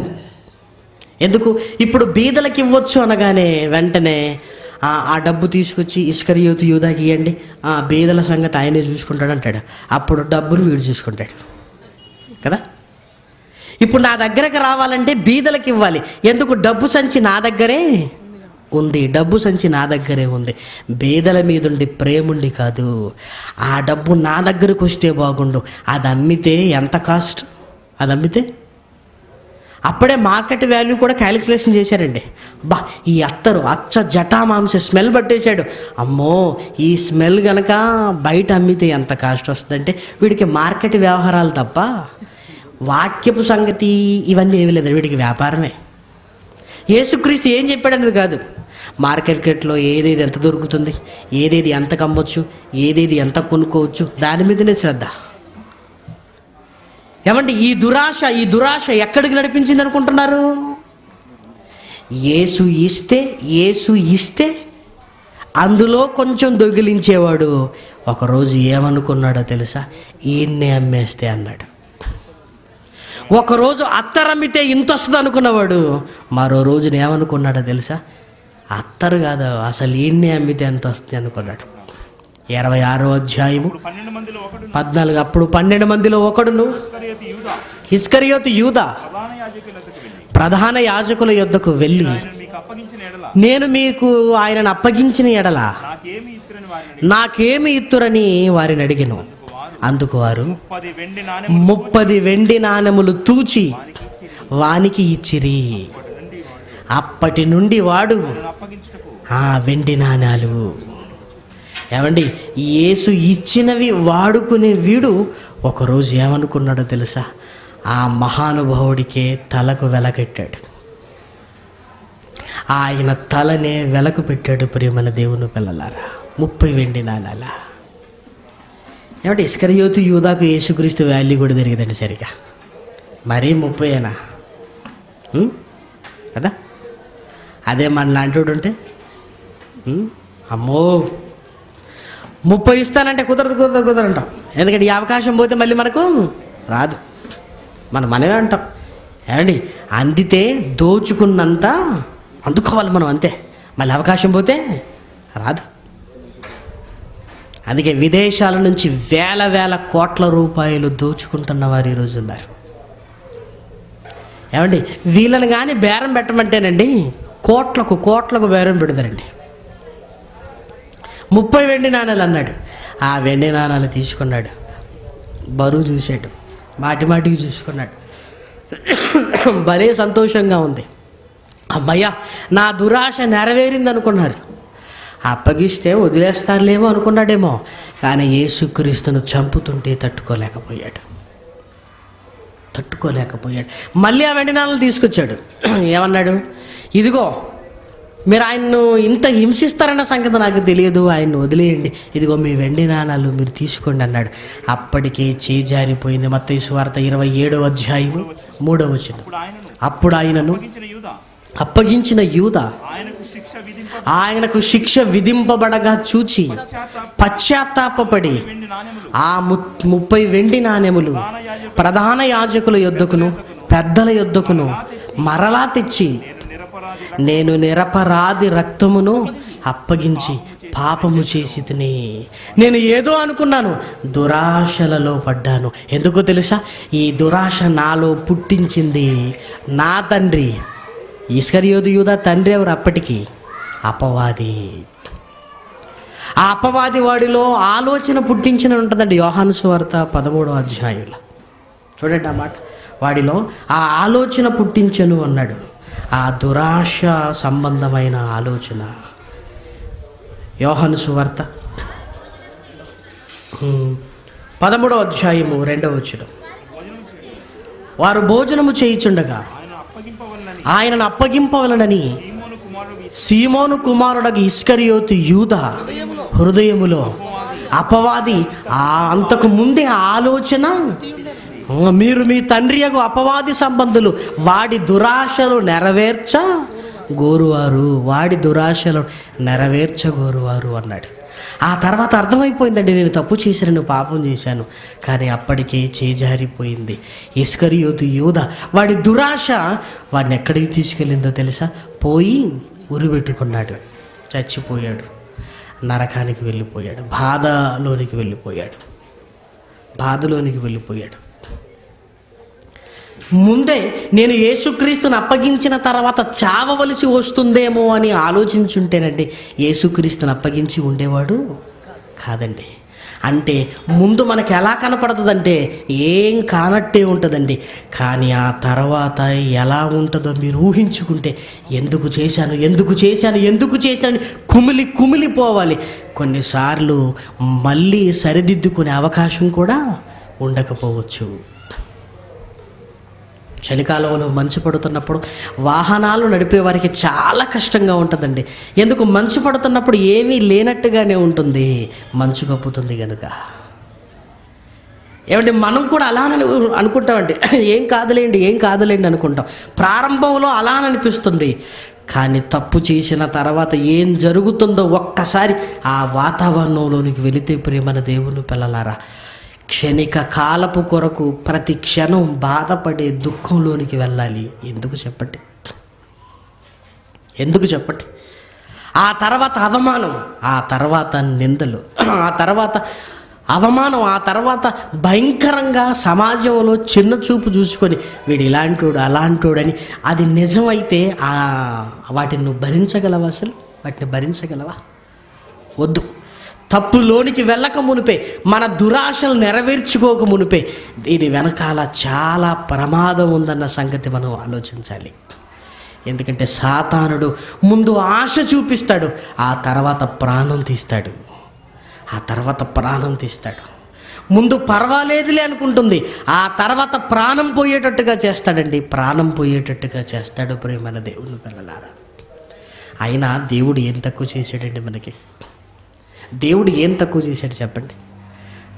ఎందుకు? ఇప్పుడు బీదలకి ఇవ్వచ్చు అనగానే వెంటనే ఆ డబ్బు తీసుకొచ్చి ఇస్కరియోతు యూదాకి ఇవ్వండి, బీదల సంగతి ఆయనే చూసుకుంటాడు అంటాడు. అప్పుడు డబ్బును వీడు చూసుకుంటాడు కదా. ఇప్పుడు నా దగ్గరకు రావాలంటే బీదలకి ఇవ్వాలి. ఎందుకు? డబ్బు సంచి నా దగ్గరే ఉంది. బీదల మీద ఉండి ప్రేముండి కాదు. ఆ డబ్బు నా దగ్గరకు వస్తే బాగుండు. అది అమ్మితే ఎంత కాస్ట్? అది అమ్మితే అప్పుడే మార్కెట్ వాల్యూ కూడా క్యాలిక్యులేషన్ చేశారండి. ఈ అచ్చ జటామాంస స్మెల్ పట్టేశాడు. అమ్మో, ఈ స్మెల్ గనక బయట అమ్మితే ఎంత కాస్ట్ వస్తుందంటే వీడికి మార్కెట్ వ్యవహారాలు తప్ప వాక్యపు సంగతి ఇవన్నీ ఏమీ లేదు. వీడికి వ్యాపారమే. యేసుక్రీస్తు ఏం చెప్పాడనేది కాదు, మార్కెట్లో ఏదేది ఎంత దొరుకుతుంది, ఏదేది ఎంత కమ్మొచ్చు, ఏదేది ఎంత కొనుక్కోవచ్చు, దాని మీదనే శ్రద్ధ. ఏమంటే ఈ దురాశ ఎక్కడికి నడిపించింది అనుకుంటున్నారు? యేసు ఇస్తే అందులో కొంచెం దొంగిలించేవాడు ఒకరోజు ఏమనుకున్నాడో తెలుసా? ఈయన్నే అమ్మేస్తే అన్నాడు. ఒకరోజు అత్తరమ్మితే ఇంత వస్తుంది అనుకున్నవాడు మరో రోజున ఏమనుకున్నాడో తెలుసా? అత్తరు కాదు, అసలు ఈయన్నే అమ్మితే ఎంత వస్తుంది అనుకున్నాడు. 26వ అధ్యాయము 14. అప్పుడు 12 మందిలో ఒకడును ఇస్కరియోతు యూదా ప్రధాన యాజకుల యొద్దకు వెళ్ళి, నేను మీకు ఆయనను అప్పగించిన ఎడల నాకేమి ఇత్తురని వారిని అడిగెను. అందుకు వారు 30 వెండి నాణెములు తూచి వానికి ఇచ్చిరి. అప్పటి నుండి వాడు ఆ వెండి నాణాలు, ఏమండి, యేసు ఇచ్చినవి వాడుకునే వీడు ఒకరోజు ఏమనుకున్నాడో తెలుసా? ఆ మహానుభావుడికే తలకు వెలకట్టాడు. ఆయన తలనే వెలకు పెట్టాడు ప్రియమైన దేవుని పిల్లలారా. 30 వెండి నాణాల. ఏమంటే ఇస్కరియోతు యూదాకు యేసుక్రీస్తు వాల్యూ కూడా తెలియదండి సరిగా. మరీ 30ఏనా కదా? అదే మన లాంటి ఉంటే అమ్మో 30 ఇస్తానంటే కుదరదు అంటాం. ఎందుకంటే ఈ అవకాశం పోతే మళ్ళీ మనకు రాదు. మనమే అంటాం. ఏమండి అందితే దోచుకున్నంత అందుకోవాలి మనం, అంతే. మళ్ళీ అవకాశం పోతే రాదు. అందుకే విదేశాల నుంచి వేల కోట్ల రూపాయలు దోచుకుంటున్న వారు ఈరోజు ఉన్నారు. ఏమండి వీళ్ళని కానీ బేరం పెట్టమంటేనండి కోట్లకు బేరం పెడతారండి. 30 వెండి నాణాలు అన్నాడు. ఆ వెండి నాణాలు తీసుకున్నాడు, బరువు చూశాడు, మాటికి చూసుకున్నాడు. భలే సంతోషంగా ఉంది. అమ్మయ్య నా దురాశ నెరవేరింది అనుకున్నారు. అప్పగిస్తే వదిలేస్తారులేమో అనుకున్నాడేమో, కానీ యేసుక్రీస్తును చంపుతుంటే తట్టుకోలేకపోయాడు. మళ్ళీ ఆ వెండి నాణాలు తీసుకొచ్చాడు. ఏమన్నాడు? ఇదిగో మీరు ఆయన్ను ఇంత హింసిస్తారన్న సంగతి నాకు తెలియదు, ఆయన్ని వదిలేయండి, ఇదిగో మీ వెండి నాణాలు మీరు తీసుకోండి అన్నాడు. అప్పటికే చేజారిపోయింది. మత్తయి సువార్త 27వ అధ్యాయము 3వ వచనం. అప్పుడు ఆయనను అప్పగించిన యూదా ఆయనకు శిక్ష విధింపబడగా చూచి పశ్చాత్తాపపడి ఆ 30 వెండి నాణెములు ప్రధాన యాజకుల యొద్దకును పెద్దల యొద్దకును మరలా తెచ్చి, నేను నిరపరాధి రక్తమును అప్పగించి పాపము చేసి తిని, నేను ఏదో అనుకున్నాను, దురాశలలో పడ్డాను. ఎందుకో తెలుసా? ఈ దురాశ నాలో పుట్టించింది నా తండ్రి. ఇస్కరియోతు యూదా తండ్రి ఎవరు? అప్పటికి అపవాది. ఆ అపవాది వాడిలో ఆలోచన పుట్టించిన ఉంటుందండి. యోహాను సువార్త 13వ అధ్యాయంలో చూడండి ఆ మాట. వాడిలో ఆ ఆలోచన పుట్టించను అన్నాడు. ఆ దురాశ సంబంధమైన ఆలోచన. యోహాను సువార్త 13వ అధ్యాయము 2వ వచనం. వారు భోజనము చేయుచుండగా ఆయనను అప్పగింపవలనని సీమోను కుమారుడగు ఇస్కరియోతు యూదా హృదయములో అపవాది అంతకు ముందే ఆలోచన, మీరు మీ తండ్రియగు అపవాది సంబంధులు వాడి దురాశలు నెరవేర్చగోరువారు అన్నాడు. ఆ తర్వాత అర్థమైపోయిందండి, నేను తప్పు చేశాను, పాపం చేశాను. కానీ అప్పటికే చేజారిపోయింది. ఇస్కరియోతు యూదా వాడి దురాశ వాడిని ఎక్కడికి తీసుకెళ్ళిందో తెలుసా? పోయి ఉరిపెట్టుకున్నాడు, చచ్చిపోయాడు, నరకానికి వెళ్ళిపోయాడు, బాధలోనికి వెళ్ళిపోయాడు. ముందే నేను యేసుక్రీస్తుని అప్పగించిన తర్వాత చావవలసి వస్తుందేమో అని ఆలోచించుంటేనండి యేసుక్రీస్తుని అప్పగించి ఉండేవాడు కాదండి. అంటే ముందు మనకు ఎలా కనపడుతుందంటే ఏం కానట్టే ఉంటుందండి. కానీ ఆ తర్వాత ఎలా ఉంటుందో మీరు ఊహించుకుంటే ఎందుకు చేశాను కుమిలిపోవాలి. కొన్నిసార్లు మళ్ళీ సరిదిద్దుకునే అవకాశం కూడా ఉండకపోవచ్చు. చలికాలంలో మంచు పడుతున్నప్పుడు వాహనాలు నడిపే వారికి చాలా కష్టంగా ఉంటుందండి. ఎందుకు? మంచు పడుతున్నప్పుడు ఏమీ లేనట్టుగానే ఉంటుంది, మంచు కప్పుతుంది కనుక. ఏమంటే మనం కూడా అలానని అనుకుంటామండి, ఏం కాదులేండి అనుకుంటాం. ప్రారంభంలో అలా అనిపిస్తుంది. కానీ తప్పు చేసిన తర్వాత ఏం జరుగుతుందో ఒక్కసారి ఆ వాతావరణంలోనికి వెళితే ప్రియమైన దేవుని పిల్లలారా, క్షణిక కాలపు కొరకు ప్రతి క్షణం బాధపడే దుఃఖంలోనికి వెళ్ళాలి. ఎందుకు చెప్పండి? ఆ తర్వాత అవమానం, ఆ తర్వాత నిందలు, ఆ తర్వాత అవమానం, ఆ తర్వాత భయంకరంగా సమాజంలో చిన్న చూపు చూసుకొని వీడు ఇలాంటోడు అలాంటోడని అది నిజమైతే వాటిని నువ్వు భరించగలవా? అసలు వాటిని భరించగలవా? వద్దు. తప్పులోనికి వెళ్ళక మునిపే, మన దురాశలు నెరవేర్చుకోక మునిపే దీని వెనకాల చాలా ప్రమాదం ఉందన్న సంగతి మనం ఆలోచించాలి. ఎందుకంటే సాతానుడు ముందు ఆశ చూపిస్తాడు, ఆ తర్వాత ప్రాణం తీస్తాడు. ముందు పర్వాలేదులే అనుకుంటుంది, ఆ తర్వాత ప్రాణం పోయేటట్టుగా చేస్తాడు ప్రియమైన దేవుని పిల్లలారా. అయినా దేవుడు ఏం తక్కువ చేశాడండి మనకి? దేవుడు ఏం తక్కువ చేశాడు చెప్పండి?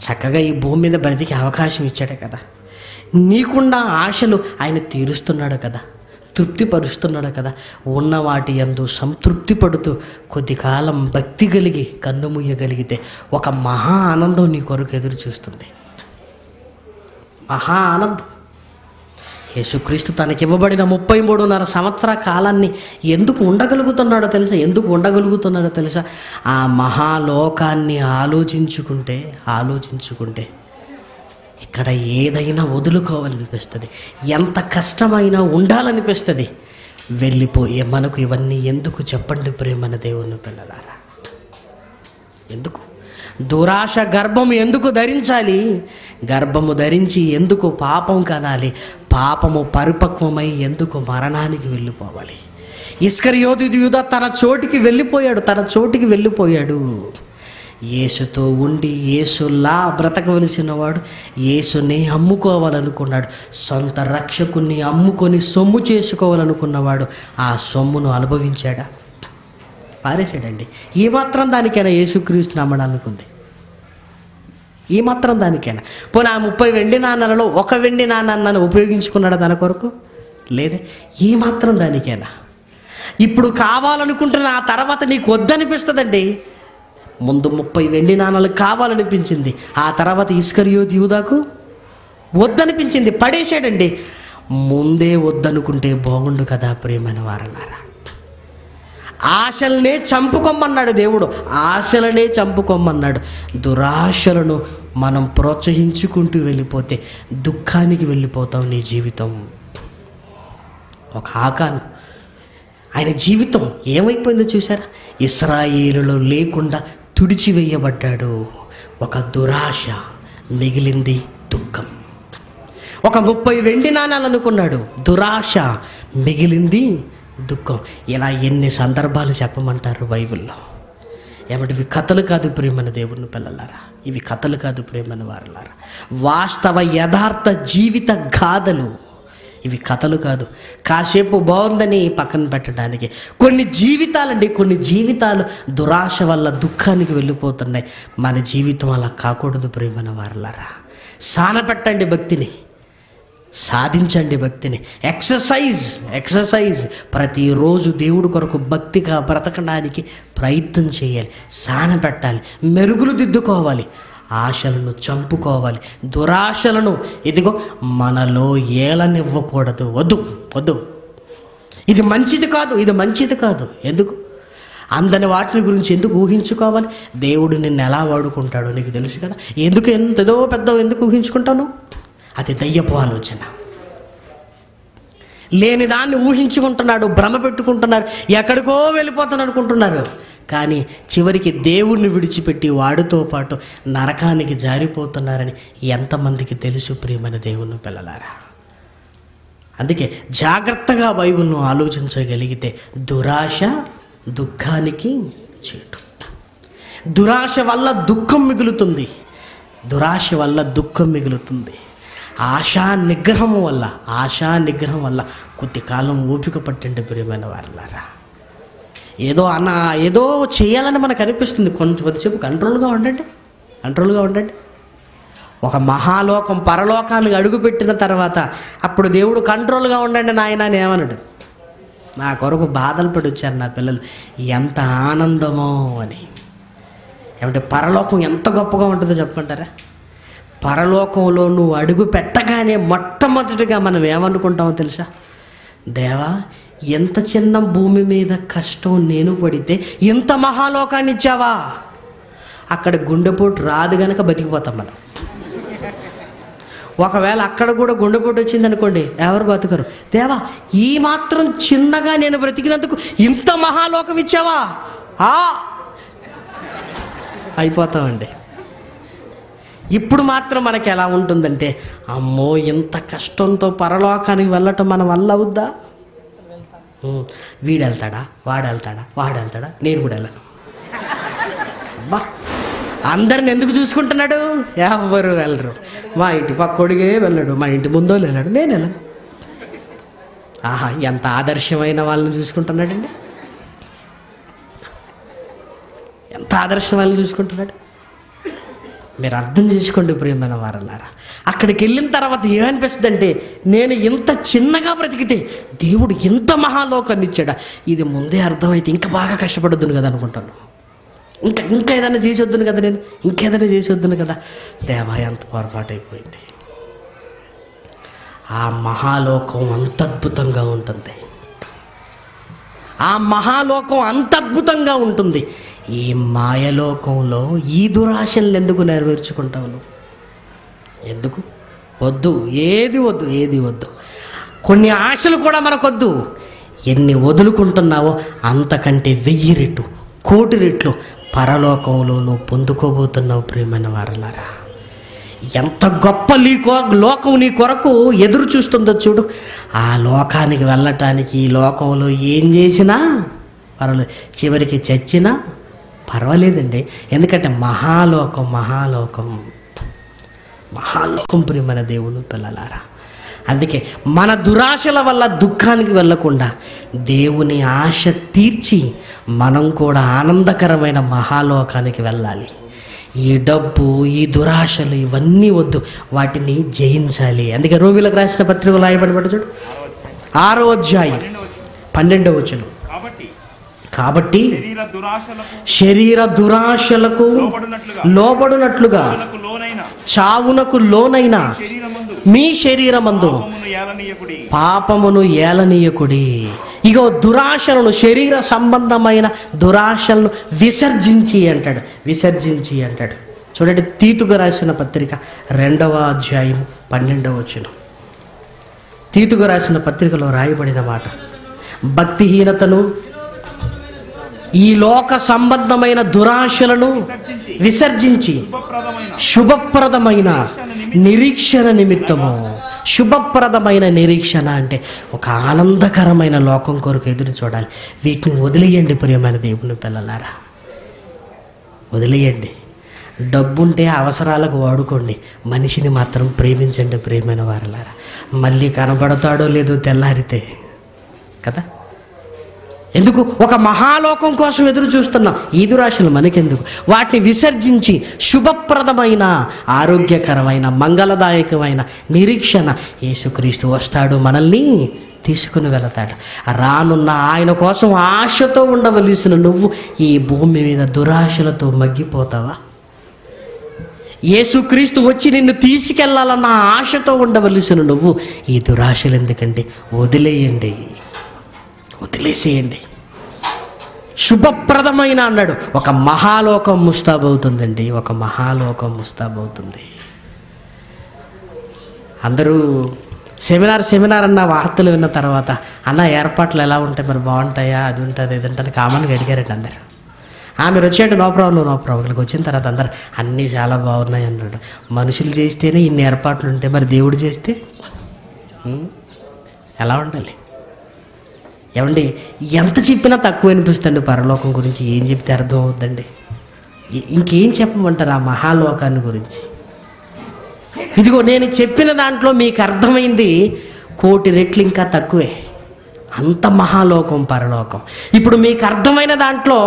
చక్కగా ఈ భూమి మీద బ్రతికే అవకాశం ఇచ్చాడు కదా. నీకున్న ఆశలు ఆయన తీరుస్తున్నాడు కదా, తృప్తిపరుస్తున్నాడు కదా. ఉన్న వాటి యందు సంతృప్తి పడుతూ కొద్ది కాలం భక్తి కలిగి కన్ను ముయ్యగలిగితే ఒక మహా ఆనందం నీ కొరకు ఎదురు చూస్తుంది. మహా ఆనందం. యేసుక్రీస్తు తనకివ్వబడిన 33.5 సంవత్సర కాలాన్ని ఎందుకు ఉండగలుగుతున్నాడో తెలుసా? ఆ మహాలోకాన్ని ఆలోచించుకుంటే ఇక్కడ ఏదైనా వదులుకోవాలనిపిస్తుంది, ఎంత కష్టమైనా ఉండాలనిపిస్తుంది. వెళ్ళిపోయే మనకు ఇవన్నీ ఎందుకు చెప్పండి ప్రేమన దేవుని పిల్లలారా? ఎందుకు? దురాశ గర్భము ఎందుకు ధరించాలి? గర్భము ధరించి ఎందుకు పాపం కనాలి? పాపము పరిపక్వమై ఎందుకు మరణానికి వెళ్ళిపోవాలి? ఇస్కరియోతు యూదా తన చోటికి వెళ్ళిపోయాడు. యేసుతో ఉండి యేసులా బ్రతకవలసిన వాడు యేసుని అమ్ముకోవాలనుకున్నాడు. సొంత రక్షకుని అమ్ముకొని సొమ్ము చేసుకోవాలనుకున్నవాడు ఆ సొమ్మును అనుభవించాడా? పారేశాడండి. ఈ మాత్రం దానికైనా యేసుక్రీస్తుని నమ్మడాలనుకుంది? ఈ మాత్రం దానికైనా? పోనీ ఆ 30 వెండి నాణాలలో 1 వెండి నాణాన్ని ఉపయోగించుకున్నాడా తన కొరకు? లేదే. ఈ మాత్రం దానికైనా? ఇప్పుడు కావాలనుకుంటున్న ఆ తర్వాత నీకు వద్దనిపిస్తుందండి. ముందు 30 వెండి నాణాలు కావాలనిపించింది, ఆ తర్వాత ఇస్కరియోతు యూదాకు వద్దనిపించింది, పడేసాడండి. ముందే వద్దనుకుంటే బాగుండు కదా ప్రియమైన వారలారా. ఆశలనే చంపుకోమన్నాడు దేవుడు, ఆశలనే చంపుకోమన్నాడు. దురాశలను మనం ప్రోత్సహించుకుంటూ వెళ్ళిపోతే దుఃఖానికి వెళ్ళిపోతాం. నీ జీవితం ఒక ఆకాను, ఆయన జీవితం ఏమైపోయిందో చూసారా? ఇశ్రాయేలులో లేకుండా తుడిచివేయబడ్డాడు. ఒక దురాశ, మిగిలింది దుఃఖం. ఒక 30 వెండి నాణాలు అనుకున్నాడు, దురాశ, మిగిలింది దుఃఖం. ఇలా ఎన్ని సందర్భాలు చెప్పమంటారు బైబిల్లో? ఏమంటే ఇవి కథలు కాదు ప్రేమన దేవుని పిల్లలారా, ఇవి కథలు కాదు ప్రేమన వారలారా. వాస్తవ యథార్థ జీవిత గాథలు ఇవి, కథలు కాదు. కాసేపు బాగుందని పక్కన పెట్టడానికి. కొన్ని జీవితాలు దురాశ వల్ల దుఃఖానికి వెళ్ళిపోతున్నాయి. మన జీవితం అలా కాకూడదు ప్రేమన వారలారా. సానపెట్టండి భక్తిని, సాధించండి భక్తిని. ఎక్సర్సైజ్ ప్రతిరోజు దేవుడి కొరకు భక్తిగా బ్రతకడానికి ప్రయత్నం చేయాలి, సానపెట్టాలి, మెరుగులు దిద్దుకోవాలి, ఆశలను చంపుకోవాలి, దురాశలను ఇదిగో మనలో ఏలనివ్వకూడదు. వద్దు, ఇది మంచిది కాదు. ఎందుకు? అందని వాటిని గురించి ఎందుకు ఊహించుకోవాలి? దేవుడు నిన్ను ఎలా వాడుకుంటాడో నీకు తెలుసు కదా. ఏదో పెద్ద ఎందుకు ఊహించుకుంటాను? అది దయ్యపు ఆలోచన. లేని దాన్ని ఊహించుకుంటున్నాడు, భ్రమ పెట్టుకుంటున్నారు, ఎక్కడికో వెళ్ళిపోతాను అనుకుంటున్నారు. కానీ చివరికి దేవుణ్ణి విడిచిపెట్టి వాడితో పాటు నరకానికి జారిపోతున్నారని ఎంతమందికి తెలుసు ప్రియమైన దేవుని పిల్లలారా? అందుకే జాగ్రత్తగా బైబిల్ను ఆలోచించగలిగితే దురాశ దుఃఖానికి చేటు. దురాశ వల్ల దుఃఖం మిగులుతుంది. ఆశా నిగ్రహం వల్ల కొద్ది కాలం ఓపిక పట్టండి ప్రియమైన వారలారా. ఏదో చేయాలని మనకు అనిపిస్తుంది, కొంచెంసేపు కంట్రోల్గా ఉండండి. ఒక మహాలోకం పరలోకానికి అడుగుపెట్టిన తర్వాత అప్పుడు దేవుడు కంట్రోల్గా ఉండండి నాయన అని ఏమన్నాడు? నా కొరకు బాధలు పడి వచ్చారు నా పిల్లలు, ఎంత ఆనందమో అని. ఏమంటే పరలోకం ఎంత గొప్పగా ఉంటుందో చెప్పమంటారా? పరలోకంలో నువ్వు అడుగు పెట్టగానే మొట్టమొదటిగా మనం ఏమనుకుంటామో తెలుసా? దేవా, ఎంత చిన్న భూమి మీద కష్టం నేను పడితే ఎంత మహాలోకాన్ని ఇచ్చావా. అక్కడ గుండెపోటు రాదు గనక బతికిపోతాం మనం. ఒకవేళ అక్కడ కూడా గుండెపోటు వచ్చింది అనుకోండి, ఎవరు బతుకరు. దేవా, ఈ మాత్రం చిన్నగా నేను బ్రతికినందుకు ఇంత మహాలోకం ఇచ్చావా అయిపోతామండి. ఇప్పుడు మాత్రం మనకి ఎలా ఉంటుందంటే, అమ్మో ఇంత కష్టంతో పరలోకానికి వెళ్ళటం మన వల్ల అవుద్దా? వీడు వెళ్తాడా, వాడు వెళ్తాడా, నేను కూడా వెళ్ళను. బా, అందరిని ఎందుకు చూసుకుంటున్నాడు? ఎవరు వెళ్ళరు. మా ఇంటి పక్కోడిగే వెళ్ళడు, మా ఇంటి ముందో వెళ్ళాడు, నేను వెళ్ళను. ఆహా, ఎంత ఆదర్శమైన వాళ్ళని చూసుకుంటున్నాడండి. ఎంత ఆదర్శవాన్ని చూసుకుంటున్నాడు. మీరు అర్థం చేసుకోండి ప్రియమైన వారలారా. అక్కడికి వెళ్ళిన తర్వాత ఏమనిపిస్తుంది అంటే, నేను ఇంత చిన్నగా బ్రతికితే దేవుడు ఇంత మహాలోకాన్ని ఇచ్చాడా, ఇది ముందే అర్థమైతే ఇంకా బాగా కష్టపడొద్దును కదా అనుకుంటాను. ఇంకా ఏదైనా చేసి వద్దును కదా, నేను ఇంకేదైనా చేసి వద్దును కదా. దేవా ఎంత పొరపాటు అయిపోయింది. ఆ మహాలోకం అంత అద్భుతంగా ఉంటుంది. ఆ మహాలోకం అంత అద్భుతంగా ఉంటుంది. ఈ మాయలోకంలో ఈ దురాశలను ఎందుకు నెరవేర్చుకుంటావు నువ్వు? ఎందుకు? వద్దు, ఏది వద్దు. కొన్ని ఆశలు కూడా మనకొద్దు. ఎన్ని వదులుకుంటున్నావో అంతకంటే 1000 రెట్లు 1,000,000 రెట్లు పరలోకంలో నువ్వు పొందుకోబోతున్నావు ప్రియమైన వారలారా. ఎంత గొప్ప లోకం నీ కొరకు ఎదురు చూస్తుందో చూడు. ఆ లోకానికి వెళ్ళటానికి ఈ లోకంలో ఏం చేసినా పర్వాలేదు, చివరికి చచ్చినా పర్వాలేదండి. ఎందుకంటే మహాలోకం ప్రియమైన దేవుని పిల్లలారా. అందుకే మన దురాశల వల్ల దుఃఖానికి వెళ్ళకుండా దేవుని ఆశ తీర్చి మనం కూడా ఆనందకరమైన మహాలోకానికి వెళ్ళాలి. ఈ డబ్బు, ఈ దురాశలు ఇవన్నీ వద్దు, వాటిని జయించాలి. అందుకే రోమిలకు రాసిన పత్రికలో రాయబడి చూడు, 6వ అధ్యాయం 12వ వచనం. కాబట్టి శరీర దురాశలకు లోబడునట్లుగా చావునకు లోనైన మీ శరీరమందు పాపమును ఏలనీయకుడి. ఇగో దురాశలను, శరీర సంబంధమైన దురాశలను విసర్జించి అంటాడు. చూడండి, తీతుకు రాసిన పత్రిక 2వ అధ్యాయం 12వ వచనం. తీతుకు రాసిన పత్రికలో రాయబడిన మాట, భక్తిహీనతను, ఈ లోక సంబంధమైన దురాశలను విసర్జించి శుభప్రదమైన నిరీక్షణ నిమిత్తము. శుభప్రదమైన నిరీక్షణ అంటే ఒక ఆనందకరమైన లోకం కొరకు ఎదురు చూడాలి. వీటిని వదిలేయండి ప్రియమైన దేవుని పిల్లలారా, వదిలేయండి. డబ్బుంటే అవసరాలకు వాడుకోండి, మనిషిని మాత్రం ప్రేమించండి ప్రియమైన వారలారా. మళ్ళీ కనబడతాడో లేదో తెల్లారితే కదా. ఎందుకు? ఒక మహాలోకం కోసం ఎదురు చూస్తున్నాం. ఈ దురాశలు మనకెందుకు? వాటిని విసర్జించి శుభప్రదమైన, ఆరోగ్యకరమైన, మంగళదాయకమైన నిరీక్షణ, యేసుక్రీస్తు వస్తాడు, మనల్ని తీసుకుని వెళతాడు. రానున్న ఆయన కోసం ఆశతో ఉండవలసిన నువ్వు ఈ భూమి మీద దురాశలతో మగ్గిపోతావా? యేసుక్రీస్తు వచ్చి నిన్ను తీసుకెళ్లాలన్న ఆశతో ఉండవలసిన నువ్వు ఈ దురాశలు ఎందుకంటే వదిలేసేయండి. శుభప్రదమైన అన్నాడు. ఒక మహాలోకం ముస్తాబవుతుందండి, ఒక మహాలోకం ముస్తాబవుతుంది. అందరూ సెమినార్ అన్న వార్తలు విన్న తర్వాత, అన్న ఏర్పాట్లు ఎలా ఉంటాయి, మరి బాగుంటాయా, అది ఉంటుంది ఇది ఉంటుంది కామన్గా అడిగారండి అందరు. మీరు వచ్చేయండి, నో ప్రాబ్లం. ఇక్కడికి వచ్చిన తర్వాత అందరు అన్నీ చాలా బాగున్నాయి అన్నాడు. మనుషులు చేస్తేనే ఇన్ని ఏర్పాట్లు ఉంటాయి, మరి దేవుడు చేస్తే ఎలా ఉండాలి? ఏమండి, ఎంత చెప్పినా తక్కువ అనిపిస్తుంది పరలోకం గురించి. ఏం చెప్తే అర్థం అవుద్దండి? ఇంకేం చెప్పమంటారు ఆ మహాలోకాన్ని గురించి? ఇదిగో నేను చెప్పిన దాంట్లో మీకు అర్థమైంది 1,000,000 రెట్లు ఇంకా తక్కువే. అంత మహాలోకం పరలోకం. ఇప్పుడు మీకు అర్థమైన దాంట్లో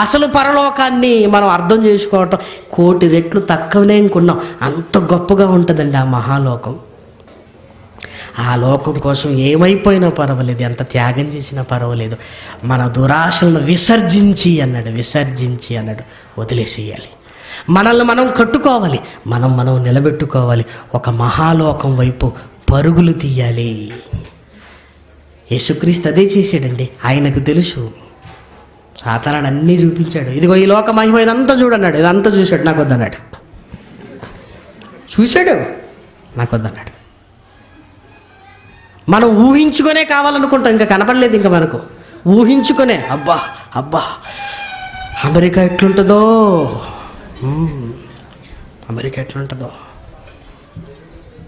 అసలు పరలోకాన్ని మనం అర్థం చేసుకోవటం 1,000,000 రెట్లు తక్కువనే అనుకున్నాం. అంత గొప్పగా ఉంటుందండి ఆ మహాలోకం. ఆ లోకం కోసం ఏమైపోయినా పర్వాలేదు, ఎంత త్యాగం చేసినా పర్వాలేదు, మన దురాశలను విసర్జించి అన్నాడు. వదిలేసేయాలి. మనల్ని మనం కట్టుకోవాలి, మనం నిలబెట్టుకోవాలి. ఒక మహాలోకం వైపు పరుగులు తీయాలి. యేసుక్రీస్తు అదే చేశాడండి. ఆయనకు తెలుసు. సాతానుడు అన్నీ చూపించాడు. ఇదిగో ఈ లోక మహిమ ఇదంతా చూడన్నాడు. ఇదంతా చూశాడు, నాకు వద్దన్నాడు. చూశాడు, నాకు వద్దన్నాడు. మనం ఊహించుకునే కావాలనుకుంటాం, ఇంకా కనపడలేదు. ఇంకా మనకు ఊహించుకునే, అబ్బా అమెరికా ఎట్లుంటుందో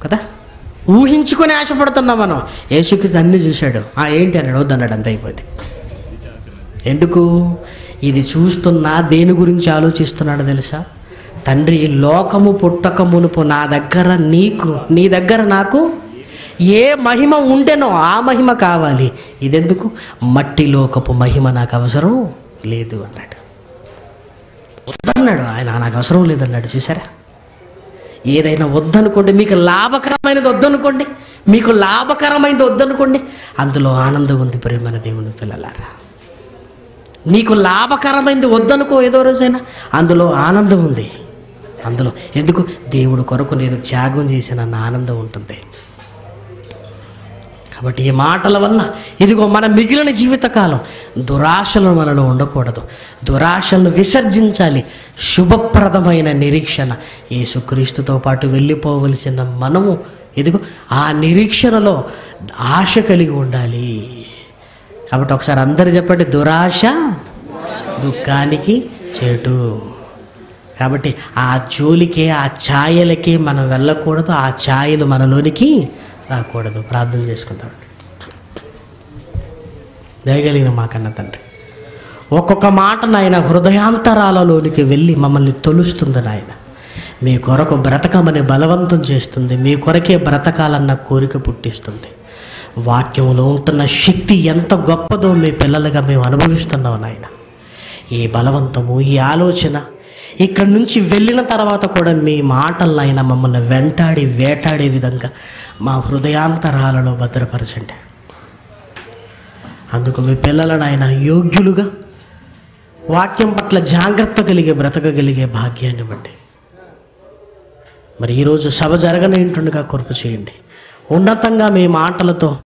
కదా, ఊహించుకొని ఆశపడుతున్నాం మనం. యేసుక్రీస్తు అన్నీ చూశాడు. ఏంటి అన్నాడు, వద్దన్నాడు, అంత అయిపోయింది. ఎందుకు? ఇది చూస్తున్నా దేని గురించి ఆలోచిస్తున్నాడు తెలుసా? తండ్రి, లోకము పుట్టక మునుపు నీ దగ్గర నాకు ఏ మహిమ ఉండెనో ఆ మహిమ కావాలి. ఇదెందుకు? మట్టి లోకపు మహిమ నాకు అవసరం లేదు అన్నాడు. వద్దన్నాడు ఆయన, నాకు అవసరం లేదన్నాడు. చూసారా? ఏదైనా వద్దనుకోండి, మీకు లాభకరమైనది వద్దనుకోండి, మీకు లాభకరమైనది వద్దనుకోండి, అందులో ఆనందం ఉంది ప్రియమైన దేవుని పిల్లలారా. నీకు లాభకరమైనది వద్దనుకో ఏదో రోజైనా, అందులో ఆనందం ఉంది. అందులో ఎందుకు? దేవుడు కొరకు నేను త్యాగం చేసిన ఆనందం ఉంటుంది. కాబట్టి ఈ మాటల వల్ల ఇదిగో మన మిగిలిన జీవితకాలం దురాశలు మనలో ఉండకూడదు. దురాశలను విసర్జించాలి. శుభప్రదమైన నిరీక్షణ, యేసుక్రీస్తుతో పాటు వెళ్ళిపోవలసిన మనము ఇదిగో ఆ నిరీక్షణలో ఆశ కలిగి ఉండాలి. కాబట్టి ఒకసారి అందరు చెప్పండి, దురాశ దుఃఖానికి చేటు. కాబట్టి ఆ జోలికే, ఆ ఛాయలకే మనం వెళ్ళకూడదు. ఆ ఛాయలు మనలోనికి రాకూడదు. ప్రార్థన చేసుకుంటాం. దయగలిగిన మా కన్న తండ్రి, ఒక్కొక్క మాట నాయన హృదయాంతరాలలోనికి వెళ్ళి మమ్మల్ని తొలుస్తుంది నాయన. మీ కొరకు బ్రతకమని బలవంతం చేస్తుంది. మీ కొరకే బ్రతకాలన్న కోరిక పుట్టిస్తుంది. వాక్యంలో ఉంటున్న శక్తి ఎంత గొప్పదో మీ పిల్లలుగా మేము అనుభవిస్తున్నాం నాయన. ఈ బలవంతము, ఈ ఆలోచన ఇక్కడి నుంచి వెళ్ళిన తర్వాత కూడా మీ మాటలైనా మమ్మల్ని వెంటాడి వేటాడే విధంగా మా హృదయాంతరాలలో భద్రపరచండి. అందుకు మీ పిల్లలనైనా యోగ్యులుగా వాక్యం పట్ల జాగ్రత్త కలిగే బ్రతకగలిగే భాగ్యాన్ని బట్టి మరి ఈరోజు సభ జరగనేంటుండగా కృప చేయండి. ఉన్నతంగా మీ మాటలతో